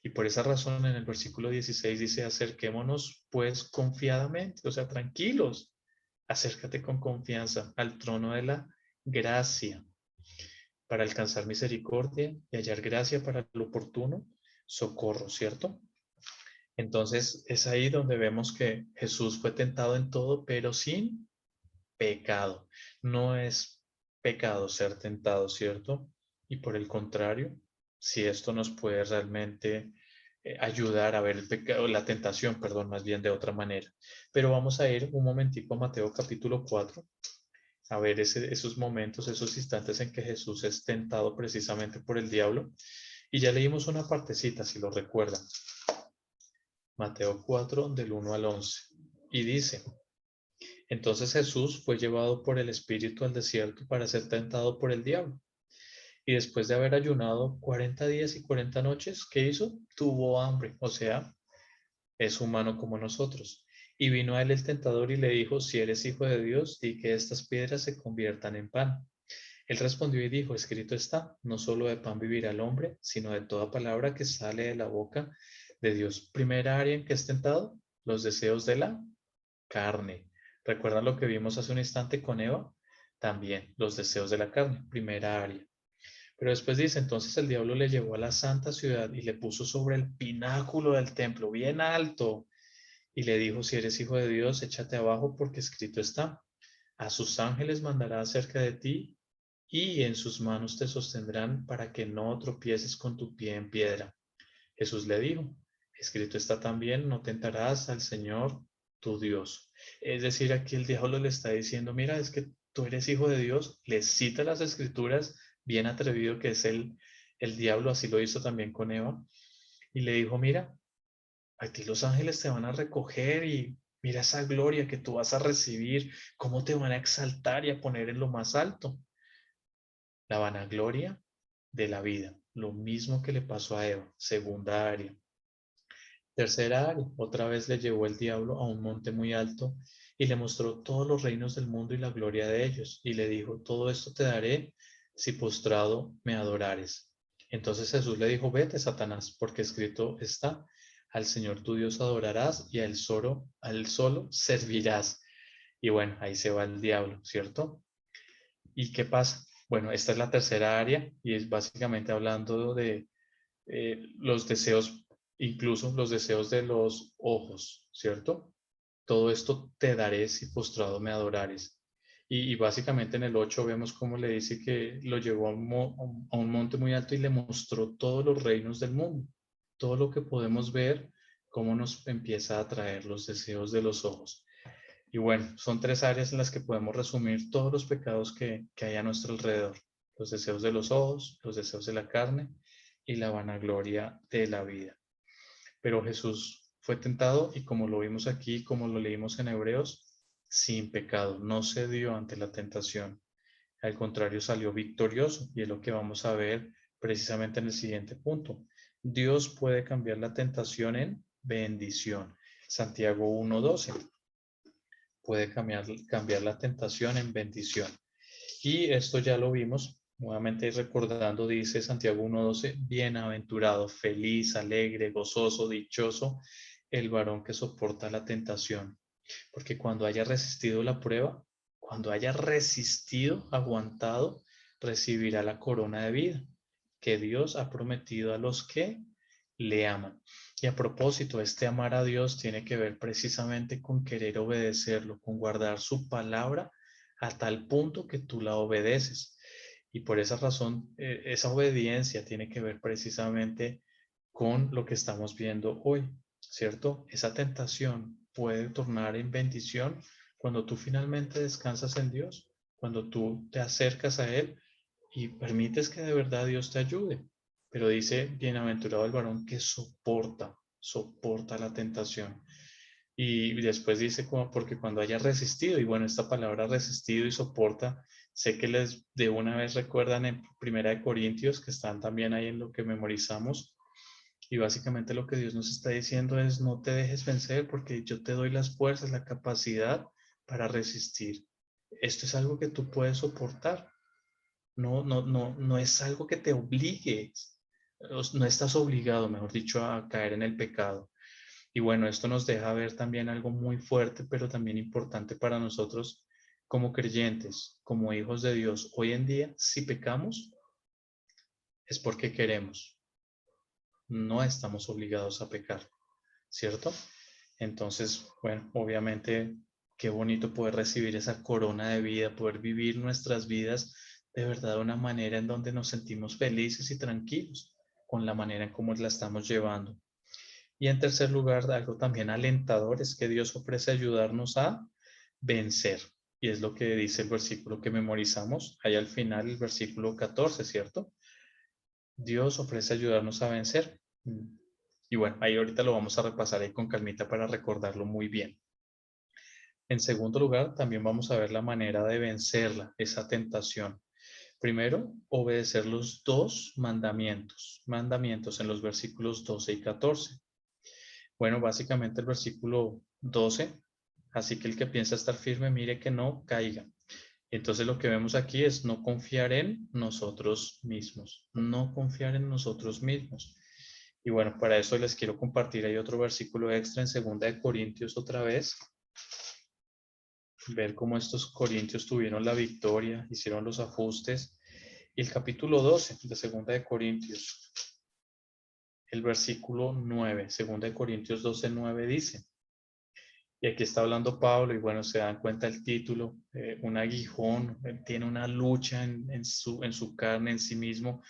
Y por esa razón en el versículo 16 dice, acerquémonos pues confiadamente, o sea, tranquilos, acércate con confianza al trono de la gracia para alcanzar misericordia y hallar gracia para el oportuno socorro, ¿cierto? Entonces es ahí donde vemos que Jesús fue tentado en todo, pero sin pecado. No es pecado ser tentado, ¿cierto? Y por el contrario, si esto nos puede realmente ayudar a ver el pecado, la tentación, perdón, más bien de otra manera. Pero vamos a ir un momentico a Mateo capítulo 4, a ver esos momentos, esos instantes en que Jesús es tentado precisamente por el diablo. Y ya leímos una partecita, si lo recuerdan. Mateo 4, del 1 al 11. Y dice, entonces Jesús fue llevado por el Espíritu al desierto para ser tentado por el diablo. Y después de haber ayunado 40 días y 40 noches, ¿qué hizo? Tuvo hambre, o sea, es humano como nosotros. Y vino a él el tentador y le dijo, si eres hijo de Dios, di que estas piedras se conviertan en pan. Él respondió y dijo, escrito está, no solo de pan vivirá el hombre, sino de toda palabra que sale de la boca de Dios. Primera área en que es tentado, los deseos de la carne. ¿Recuerdan lo que vimos hace un instante con Eva? También los deseos de la carne, primera área. Pero después dice, entonces el diablo le llevó a la santa ciudad y le puso sobre el pináculo del templo, bien alto, y le dijo, si eres hijo de Dios, échate abajo porque escrito está, a sus ángeles mandará acerca de ti y en sus manos te sostendrán para que no tropieces con tu pie en piedra. Jesús le dijo, escrito está también, no tentarás al Señor tu Dios. Es decir, aquí el diablo le está diciendo, mira, es que tú eres hijo de Dios, le cita las escrituras, bien atrevido que es el diablo, así lo hizo también con Eva, y le dijo, mira, a ti los ángeles te van a recoger y mira esa gloria que tú vas a recibir, cómo te van a exaltar y a poner en lo más alto. La vanagloria de la vida, lo mismo que le pasó a Eva, segunda área. Tercera área, otra vez le llevó el diablo a un monte muy alto y le mostró todos los reinos del mundo y la gloria de ellos, y le dijo, todo esto te daré si postrado me adorares. Entonces Jesús le dijo, vete, Satanás, porque escrito está, al Señor tu Dios adorarás y al solo servirás. Y bueno, ahí se va el diablo, ¿cierto? ¿Y qué pasa? Bueno, esta es la tercera área y es básicamente hablando de los deseos, incluso los deseos de los ojos, ¿cierto? Todo esto te daré si postrado me adorares. Y básicamente en el 8 vemos cómo le dice que lo llevó a un monte muy alto y le mostró todos los reinos del mundo, todo lo que podemos ver cómo nos empieza a atraer los deseos de los ojos. Y bueno, son 3 áreas en las que podemos resumir todos los pecados que hay a nuestro alrededor. Los deseos de los ojos, los deseos de la carne y la vanagloria de la vida. Pero Jesús fue tentado y como lo vimos aquí, como lo leímos en Hebreos, sin pecado, no cedió ante la tentación. Al contrario, salió victorioso y es lo que vamos a ver precisamente en el siguiente punto. Dios puede cambiar la tentación en bendición. Santiago 1:12. Puede cambiar la tentación en bendición. Y esto ya lo vimos, nuevamente recordando, dice Santiago 1:12, bienaventurado, feliz, alegre, gozoso, dichoso, el varón que soporta la tentación. Porque cuando haya resistido la prueba, cuando haya resistido, aguantado, recibirá la corona de vida que Dios ha prometido a los que le aman. Y a propósito, este amar a Dios tiene que ver precisamente con querer obedecerlo, con guardar su palabra a tal punto que tú la obedeces. Y por esa razón, esa obediencia tiene que ver precisamente con lo que estamos viendo hoy, ¿cierto? Esa tentación puede tornar en bendición cuando tú finalmente descansas en Dios, cuando tú te acercas a Él y permites que de verdad Dios te ayude. Pero dice, bienaventurado el varón que soporta la tentación. Y después dice, como, porque cuando haya resistido, y bueno, esta palabra resistido y soporta, sé que les de una vez recuerdan en 1 Corintios, que están también ahí en lo que memorizamos, y básicamente lo que Dios nos está diciendo es, no te dejes vencer porque yo te doy las fuerzas, la capacidad para resistir. Esto es algo que tú puedes soportar. No es algo que te obligue, no estás obligado, mejor dicho, a caer en el pecado. Y bueno, esto nos deja ver también algo muy fuerte, pero también importante para nosotros como creyentes, como hijos de Dios. Hoy en día, si pecamos, es porque queremos. No estamos obligados a pecar, ¿cierto? Entonces, bueno, obviamente, qué bonito poder recibir esa corona de vida, poder vivir nuestras vidas de verdad de una manera en donde nos sentimos felices y tranquilos con la manera en cómo la estamos llevando. Y en tercer lugar, algo también alentador es que Dios ofrece ayudarnos a vencer. Y es lo que dice el versículo que memorizamos, ahí al final, el versículo 14, ¿cierto? Dios ofrece ayudarnos a vencer. Y bueno, ahí ahorita lo vamos a repasar ahí con calmita para recordarlo muy bien. En segundo lugar, también vamos a ver la manera de vencerla, esa tentación. Primero, obedecer los 2 mandamientos en los versículos 12 y 14. Bueno, básicamente el versículo 12, así que el que piensa estar firme, mire que no caiga. Entonces lo que vemos aquí es no confiar en nosotros mismos, no confiar en nosotros mismos. Y bueno, para eso les quiero compartir ahí otro versículo extra en 2 Corintios otra vez. Ver cómo estos corintios tuvieron la victoria, hicieron los ajustes. Y el capítulo 12 de 2 Corintios, el versículo 9, 2 Corintios 12:9 dice, y aquí está hablando Pablo, y bueno, se dan cuenta el título, un aguijón, él tiene una lucha en su carne, en sí mismo,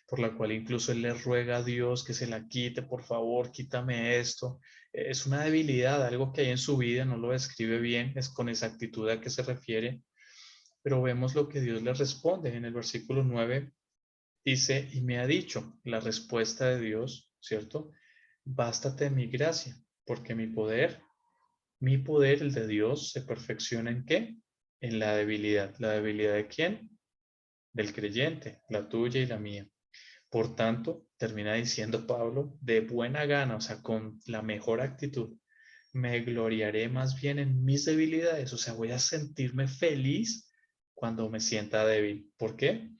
por la cual incluso él le ruega a Dios que se la quite, por favor, quítame esto. Es una debilidad, algo que hay en su vida, no lo describe bien, es con exactitud a qué se refiere, pero vemos lo que Dios le responde en el versículo 9, dice, y me ha dicho la respuesta de Dios, ¿cierto? Bástate mi gracia, porque mi poder, el de Dios, se perfecciona ¿en qué? En la debilidad. ¿La debilidad de quién? Del creyente, la tuya y la mía. Por tanto, termina diciendo Pablo, de buena gana, o sea, con la mejor actitud, me gloriaré más bien en mis debilidades, o sea, voy a sentirme feliz cuando me sienta débil. ¿Por qué?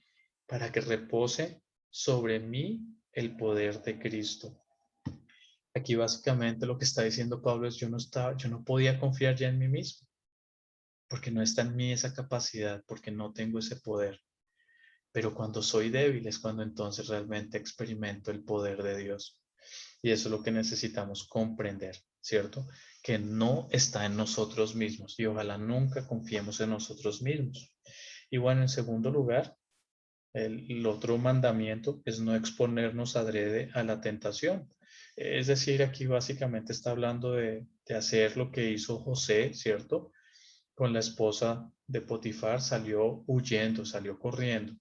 Para que repose sobre mí el poder de Cristo. Aquí básicamente lo que está diciendo Pablo es yo no podía confiar ya en mí mismo, porque no está en mí esa capacidad, porque no tengo ese poder. Pero cuando soy débil es cuando entonces realmente experimento el poder de Dios. Y eso es lo que necesitamos comprender, ¿cierto? Que no está en nosotros mismos y ojalá nunca confiemos en nosotros mismos. Y bueno, en segundo lugar, el otro mandamiento es no exponernos adrede a la tentación. Es decir, aquí básicamente está hablando de hacer lo que hizo José, ¿cierto? Con la esposa de Potifar, salió huyendo, salió corriendo.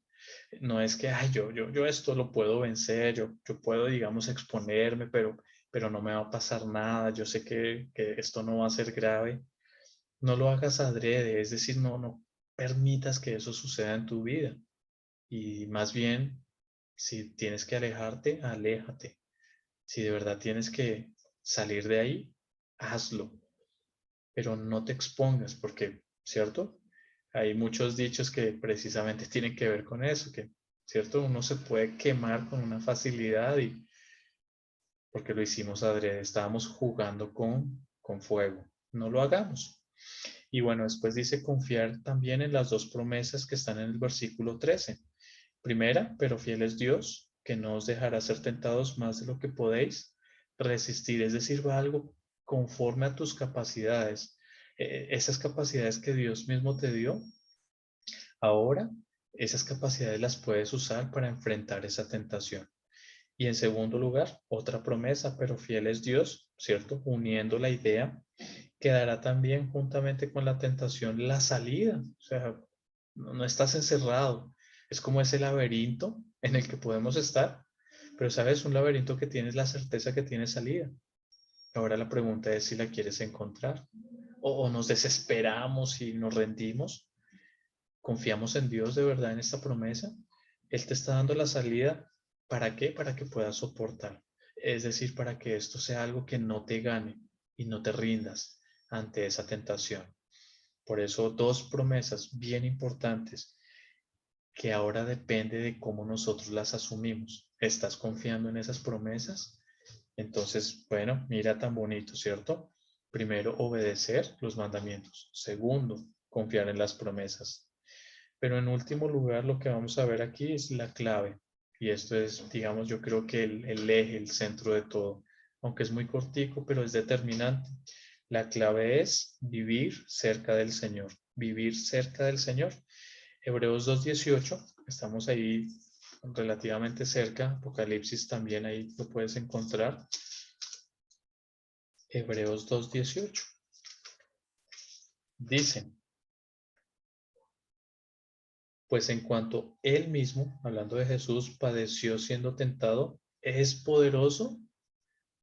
No es que, ay, yo esto lo puedo vencer, yo puedo, digamos, exponerme, pero no me va a pasar nada, yo sé que esto no va a ser grave. No lo hagas adrede, es decir, no permitas que eso suceda en tu vida. Y más bien, si tienes que alejarte, aléjate. Si de verdad tienes que salir de ahí, hazlo, pero no te expongas porque, ¿cierto? Hay muchos dichos que precisamente tienen que ver con eso, que, ¿cierto? Uno se puede quemar con una facilidad y porque lo hicimos adrede, estábamos jugando con fuego. No lo hagamos. Y bueno, después dice confiar también en las dos promesas que están en el versículo 13. Primera, pero fiel es Dios, que no os dejará ser tentados más de lo que podéis resistir. Es decir, va algo conforme a tus capacidades. Esas capacidades que Dios mismo te dio, ahora esas capacidades las puedes usar para enfrentar esa tentación. Y en segundo lugar, otra promesa, pero fiel es Dios, ¿cierto? Uniendo la idea, quedará también juntamente con la tentación la salida. O sea, no estás encerrado. Es como ese laberinto en el que podemos estar, pero sabes, un laberinto que tienes la certeza que tiene salida. Ahora la pregunta es si la quieres encontrar o nos desesperamos y nos rendimos. ¿Confiamos en Dios de verdad en esta promesa? Él te está dando la salida. ¿Para qué? Para que puedas soportar. Es decir, para que esto sea algo que no te gane y no te rindas ante esa tentación. Por eso, dos promesas bien importantes que ahora depende de cómo nosotros las asumimos. ¿Estás confiando en esas promesas? Entonces, bueno, mira tan bonito, ¿cierto? Primero, obedecer los mandamientos. Segundo, confiar en las promesas. Pero en último lugar, lo que vamos a ver aquí es la clave. Y esto es, digamos, yo creo que el eje, el centro de todo. Aunque es muy cortico, pero es determinante. La clave es vivir cerca del Señor. Vivir cerca del Señor. Hebreos 2:18, estamos ahí relativamente cerca. Apocalipsis también ahí lo puedes encontrar. Hebreos 2:18. Dice, pues en cuanto él mismo, hablando de Jesús, padeció siendo tentado, es poderoso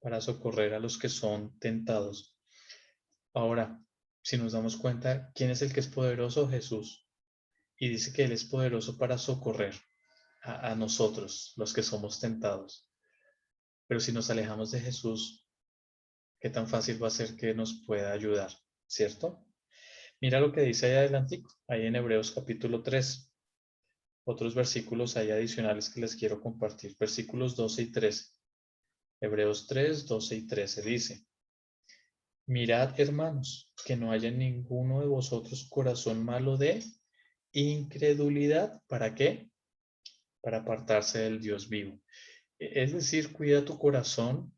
para socorrer a los que son tentados. Ahora, si nos damos cuenta, ¿quién es el que es poderoso? Jesús. Y dice que Él es poderoso para socorrer a nosotros, los que somos tentados. Pero si nos alejamos de Jesús, ¿qué tan fácil va a ser que nos pueda ayudar? ¿Cierto? Mira lo que dice ahí adelantico, ahí en Hebreos capítulo 3. Otros versículos ahí adicionales que les quiero compartir. Versículos 12 y 13. Hebreos 3, 12 y 13 dice, mirad, hermanos, que no haya en ninguno de vosotros corazón malo de incredulidad. ¿Para qué? Para apartarse del Dios vivo. Es decir, cuida tu corazón,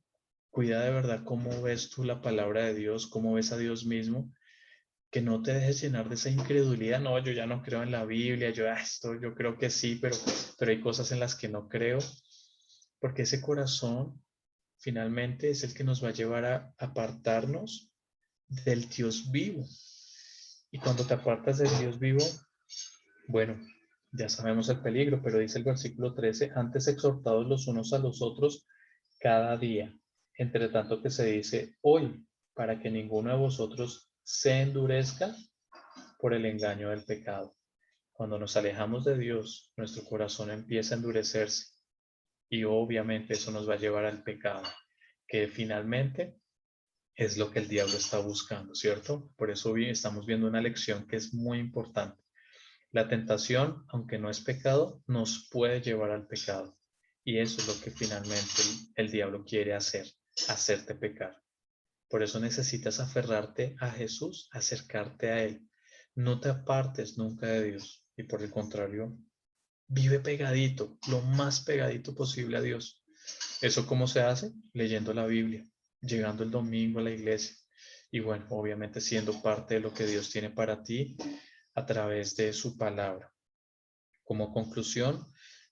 cuida de verdad cómo ves tú la palabra de Dios, cómo ves a Dios mismo, que no te dejes llenar de esa incredulidad. No, yo ya no creo en la Biblia, yo creo que sí, pero hay cosas en las que no creo, porque ese corazón finalmente es el que nos va a llevar a apartarnos del Dios vivo. Y cuando te apartas del Dios vivo, bueno, ya sabemos el peligro, pero dice el versículo 13, antes exhortados los unos a los otros cada día, entre tanto que se dice hoy, para que ninguno de vosotros se endurezca por el engaño del pecado. Cuando nos alejamos de Dios, nuestro corazón empieza a endurecerse y obviamente eso nos va a llevar al pecado, que finalmente es lo que el diablo está buscando, ¿cierto? Por eso hoy estamos viendo una lección que es muy importante. La tentación, aunque no es pecado, nos puede llevar al pecado. Y eso es lo que finalmente el diablo quiere hacer, hacerte pecar. Por eso necesitas aferrarte a Jesús, acercarte a Él. No te apartes nunca de Dios. Y por el contrario, vive pegadito, lo más pegadito posible a Dios. ¿Eso cómo se hace? Leyendo la Biblia, llegando el domingo a la iglesia. Y bueno, obviamente siendo parte de lo que Dios tiene para ti a través de su palabra. Como conclusión,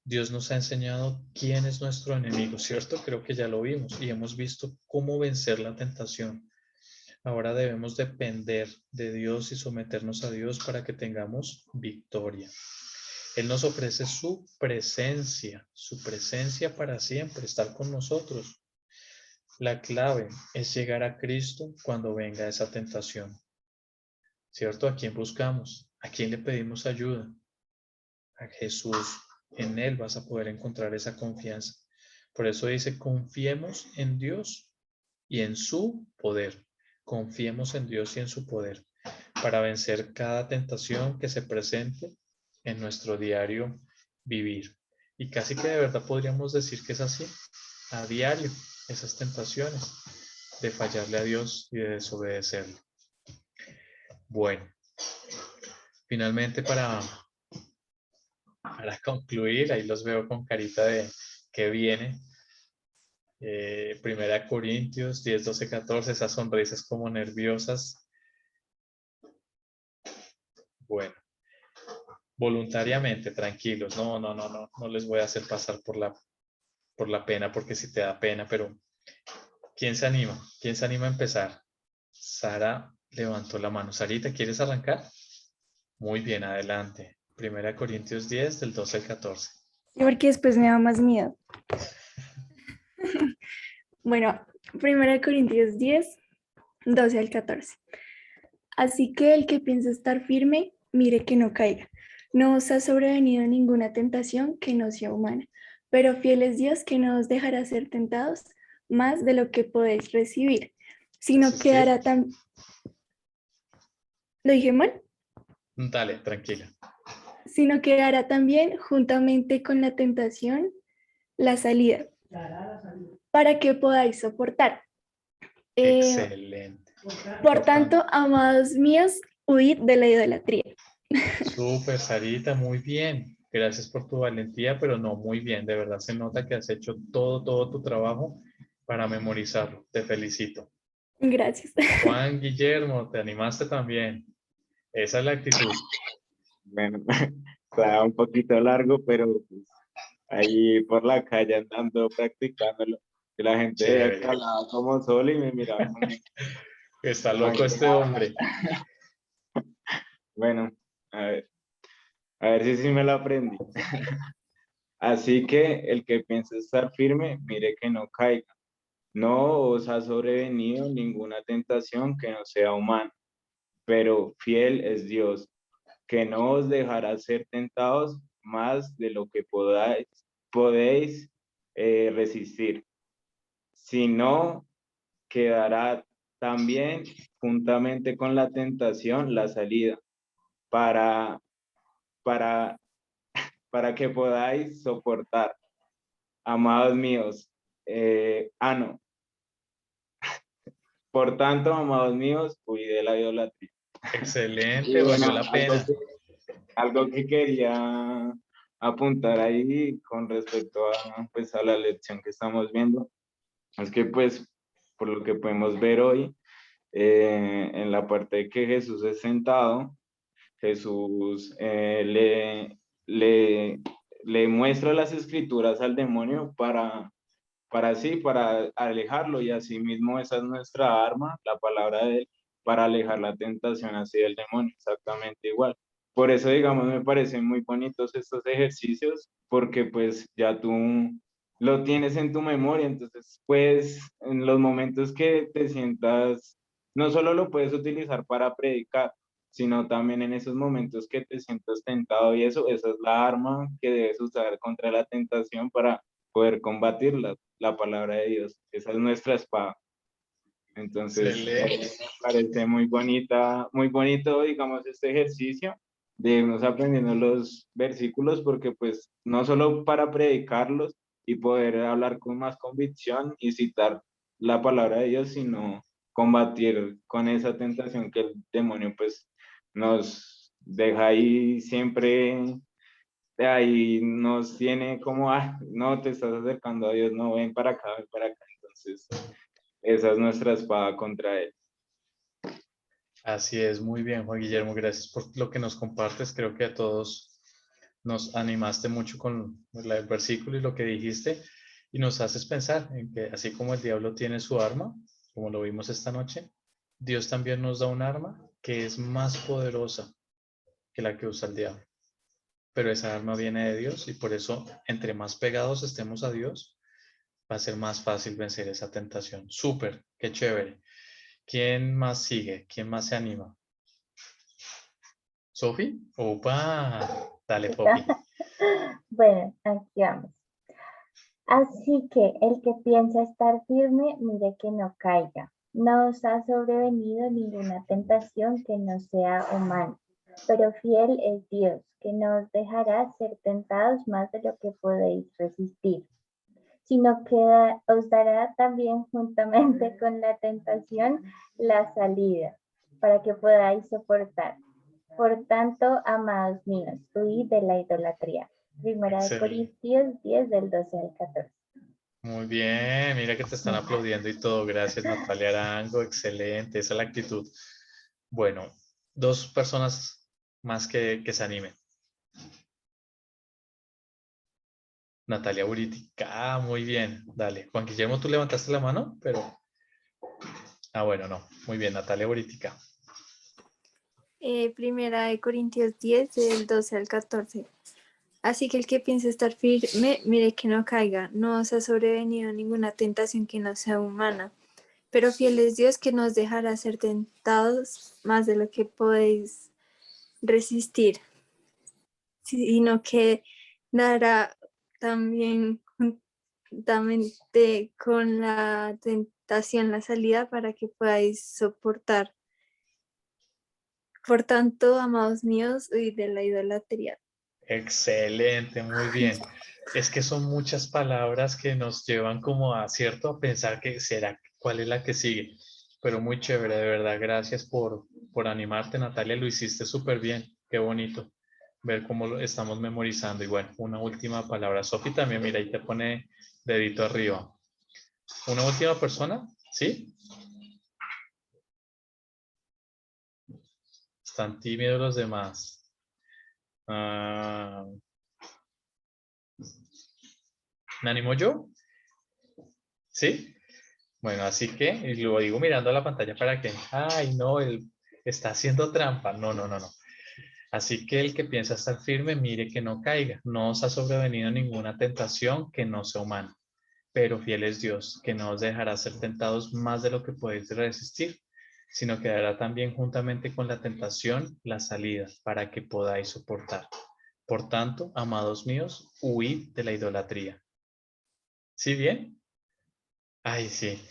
Dios nos ha enseñado quién es nuestro enemigo, ¿cierto? Creo que ya lo vimos y hemos visto cómo vencer la tentación. Ahora debemos depender de Dios y someternos a Dios para que tengamos victoria. Él nos ofrece su presencia para siempre, estar con nosotros. La clave es llegar a Cristo cuando venga esa tentación, ¿cierto? ¿A quién buscamos? ¿A quién le pedimos ayuda? A Jesús. En Él vas a poder encontrar esa confianza. Por eso dice, confiemos en Dios y en su poder. Confiemos en Dios y en su poder para vencer cada tentación que se presente en nuestro diario vivir. Y casi que de verdad podríamos decir que es así, a diario, esas tentaciones de fallarle a Dios y de desobedecerle. Bueno, finalmente para concluir, ahí los veo con carita de que viene. Primera Corintios 10, 12, 14, esas sonrisas como nerviosas. Bueno, voluntariamente, tranquilos, no les voy a hacer pasar por la pena, porque si te da pena, pero ¿quién se anima? ¿Quién se anima a empezar? Sara levantó la mano. Sarita, ¿quieres arrancar? Muy bien, adelante. Primera Corintios 10, del 12 al 14. Sí, porque después me da más miedo. Bueno, 1 Corintios 10, 12 al 14. Así que el que piensa estar firme, mire que no caiga. No os ha sobrevenido ninguna tentación que no sea humana, pero fiel es Dios que no os dejará ser tentados más de lo que podéis recibir, sino que hará tan... ¿Lo dije mal? Dale, tranquila. Sino que hará también juntamente con la tentación la salida, para que podáis soportar. Excelente. Por tanto, amados míos, huid de la idolatría. Súper, Sarita, muy bien. Gracias por tu valentía, pero no muy bien. De verdad se nota que has hecho todo tu trabajo para memorizarlo. Te felicito. Gracias. Juan Guillermo, te animaste también. Esa es la actitud. Bueno, está un poquito largo, pero pues, ahí por la calle andando, practicándolo. Que la gente Chévere. calaba como solo y me miraba como... Está loco este hombre. Bueno, a ver si sí me lo aprendí. Así que el que piense estar firme, mire que no caiga. No os ha sobrevenido ninguna tentación que no sea humana, pero fiel es Dios, que no os dejará ser tentados más de lo que podéis resistir, sino quedará también juntamente con la tentación la salida para, para, para que podáis soportar. Amados míos, no. Por tanto, amados míos, huid de la idolatría. Excelente, Y valió bueno, la pena. algo que quería apuntar ahí con respecto pues, a la lección que estamos viendo, es que pues por lo que podemos ver hoy, en la parte de que Jesús es sentado, Jesús le muestra las escrituras al demonio para alejarlo, y así mismo esa es nuestra arma, la palabra de él, para alejar la tentación así del demonio, exactamente igual. Por eso, digamos, me parecen muy bonitos estos ejercicios, porque pues ya tú lo tienes en tu memoria, entonces pues en los momentos que te sientas, no solo lo puedes utilizar para predicar, sino también en esos momentos que te sientas tentado, y esa es la arma que debes usar contra la tentación para poder combatirla, la palabra de Dios. Esa es nuestra espada. Entonces, Excelente. me parece muy bonito, digamos, este ejercicio de irnos aprendiendo los versículos, porque pues no solo para predicarlos y poder hablar con más convicción y citar la palabra de Dios, sino combatir con esa tentación que el demonio pues nos deja ahí siempre, ahí nos tiene como, no te estás acercando a Dios, no, ven para acá, ven para acá. Entonces, esa es nuestra espada contra él. Así es, muy bien, Juan Guillermo. Gracias por lo que nos compartes. Creo que a todos nos animaste mucho con el versículo y lo que dijiste y nos haces pensar en que así como el diablo tiene su arma, como lo vimos esta noche, Dios también nos da un arma que es más poderosa que la que usa el diablo. Pero esa arma viene de Dios y por eso entre más pegados estemos a Dios, va a ser más fácil vencer esa tentación. Súper, qué chévere. ¿Quién más sigue? ¿Quién más se anima? ¿Sofi? Opa, dale, Poppy. Bueno, aquí vamos. Así que el que piensa estar firme, mire que no caiga. No os ha sobrevenido ninguna tentación que no sea humana, pero fiel es Dios, que no os dejará ser tentados más de lo que podéis resistir, sino que os dará también juntamente con la tentación la salida, para que podáis soportar. Por tanto, amados míos, huid de la idolatría. Primera de Excelente. Corintios 10 del 12 al 14. Muy bien, mira que te están aplaudiendo y todo. Gracias, Natalia Arango. Excelente, esa es la actitud. Bueno, dos personas más que se animen. Natalia Buritica, muy bien. Dale. Juan Guillermo, tú levantaste la mano, pero... Ah, bueno, no. Muy bien, Natalia Buritica. Primera de Corintios 10, del 12 al 14. Así que el que piense estar firme, mire que no caiga. No os ha sobrevenido ninguna tentación que no sea humana. Pero fiel es Dios, que nos dejará ser tentados más de lo que podéis resistir, sino que dará también juntamente con la tentación la salida para que podáis soportar. Por tanto, amados míos, huid de la idolatría. Excelente, muy bien. Es que son muchas palabras que nos llevan como a cierto a pensar que será cuál es la que sigue. Pero muy chévere, de verdad. Gracias por animarte, Natalia. Lo hiciste súper bien. Qué bonito ver cómo lo estamos memorizando. Y bueno, una última palabra. Sofi también, mira, ahí te pone dedito arriba. ¿Una última persona? ¿Sí? Están tímidos los demás. ¿Me animo yo? ¿Sí? Bueno, así que, y lo digo mirando a la pantalla para que, ay, no, él está haciendo trampa. No, no, no, no. Así que el que piensa estar firme, mire que no caiga. No os ha sobrevenido ninguna tentación que no sea humana. Pero fiel es Dios, que no os dejará ser tentados más de lo que podéis resistir, sino que dará también juntamente con la tentación la salida para que podáis soportar. Por tanto, amados míos, huid de la idolatría. ¿Sí bien? Ay, sí.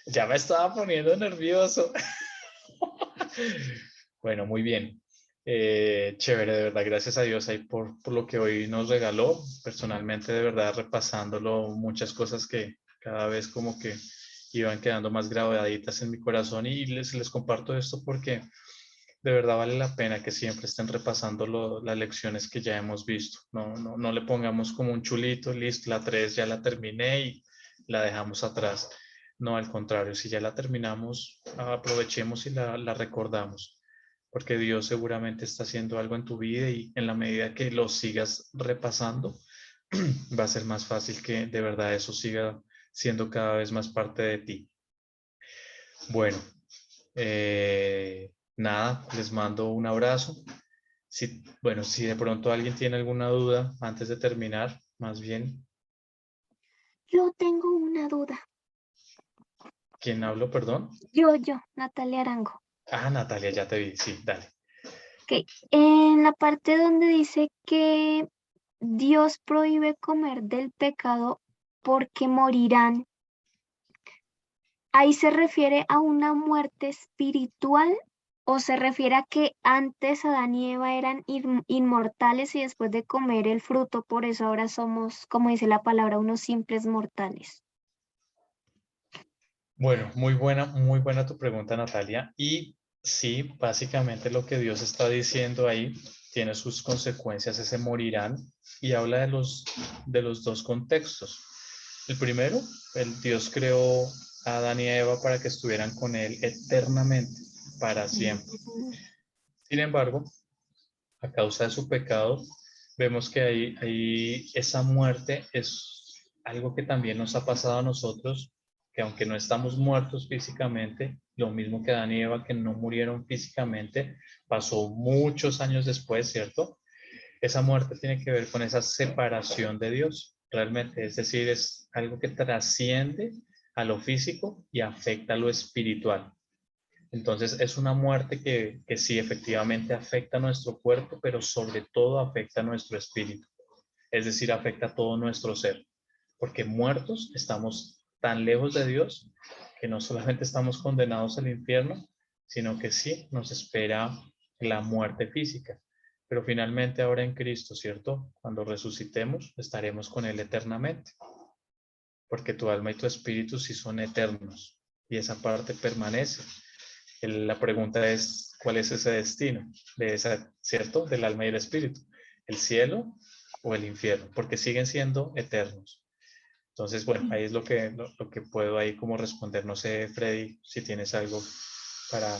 Ya me estaba poniendo nervioso. Bueno, muy bien. Chévere, de verdad, gracias a Dios ahí por lo que hoy nos regaló. Personalmente, de verdad, repasándolo, muchas cosas que cada vez como que iban quedando más grabaditas en mi corazón y les comparto esto porque de verdad vale la pena que siempre estén repasando las lecciones que ya hemos visto. No le pongamos como un chulito, listo, la 3 ya la terminé y la dejamos atrás. No, al contrario, si ya la terminamos, aprovechemos y la recordamos, porque Dios seguramente está haciendo algo en tu vida y en la medida que lo sigas repasando, va a ser más fácil que de verdad eso siga siendo cada vez más parte de ti. Bueno, nada, les mando un abrazo. Bueno, si de pronto alguien tiene alguna duda antes de terminar, más bien, Yo tengo una duda. ¿quién habló, perdón? Yo, Natalia Arango. Ah, Natalia, ya te vi, sí, dale. Ok, en la parte donde dice que Dios prohíbe comer del pecado porque morirán, ¿ahí se refiere a una muerte espiritual o se refiere a que antes Adán y Eva eran inmortales y después de comer el fruto, por eso ahora somos, como dice la palabra, unos simples mortales? Bueno, muy buena tu pregunta, Natalia. Y sí, básicamente lo que Dios está diciendo ahí tiene sus consecuencias, ese morirán, y habla de los dos contextos. El primero, el Dios creó a Adán y a Eva para que estuvieran con él eternamente, para siempre. Sin embargo, a causa de su pecado, vemos que ahí esa muerte es algo que también nos ha pasado a nosotros, que aunque no estamos muertos físicamente, lo mismo que Adán y Eva, que no murieron físicamente, pasó muchos años después, ¿cierto? Esa muerte tiene que ver con esa separación de Dios, realmente, es decir, es algo que trasciende a lo físico y afecta a lo espiritual. Entonces es una muerte que sí efectivamente afecta a nuestro cuerpo, pero sobre todo afecta a nuestro espíritu, es decir, afecta a todo nuestro ser, porque muertos estamos tan lejos de Dios que no solamente estamos condenados al infierno, sino que sí nos espera la muerte física. Pero finalmente ahora en Cristo, ¿cierto? Cuando resucitemos, estaremos con Él eternamente, porque tu alma y tu espíritu sí son eternos y esa parte permanece. La pregunta es, ¿cuál es ese destino de esa, ¿cierto? Del alma y el espíritu, ¿el cielo o el infierno? Porque siguen siendo eternos. Entonces, bueno, ahí es lo que puedo ahí como responder. No sé, Freddy, si tienes algo para...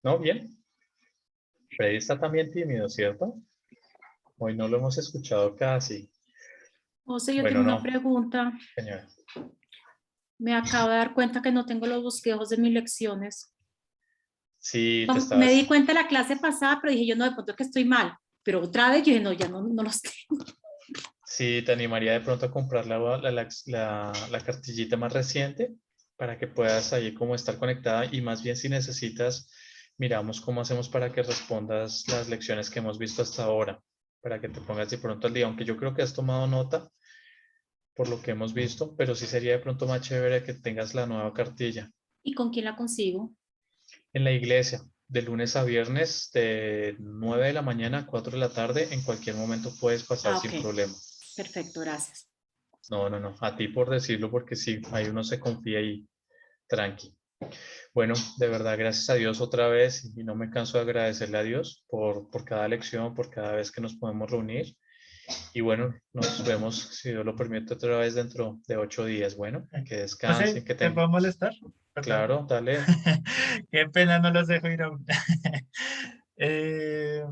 ¿No? ¿Bien? Freddy está también tímido, ¿cierto? Hoy no lo hemos escuchado casi. José, yo Bueno, tengo una no, pregunta. señora. Me acabo de dar cuenta que no tengo los bosquejos de mis lecciones. Sí, te Me di estabas... cuenta la clase pasada, pero dije yo no, de pronto que estoy mal. Pero otra vez yo dije no, ya no los tengo. Sí, te animaría de pronto a comprar la cartillita más reciente para que puedas ahí como estar conectada y más bien si necesitas, miramos cómo hacemos para que respondas las lecciones que hemos visto hasta ahora, para que te pongas de pronto al día, aunque yo creo que has tomado nota por lo que hemos visto, pero sí sería de pronto más chévere que tengas la nueva cartilla ¿Y con quién la consigo? en la iglesia. De lunes a viernes, de 9 de la mañana a 4 de la tarde, en cualquier momento puedes pasar sin Ok. problema. Perfecto, gracias. No, a ti por decirlo, porque sí, ahí uno se confía y tranqui. Bueno, de verdad, gracias a Dios otra vez y no me canso de agradecerle a Dios por cada lección, por cada vez que nos podemos reunir. Y bueno, nos vemos, si Dios lo permite, otra vez dentro de 8 días. Bueno, que descansen, José, que ¿te tengan. puedo molestar? Perdón. Claro, dale. Qué pena, no los dejo ir aún. Eh,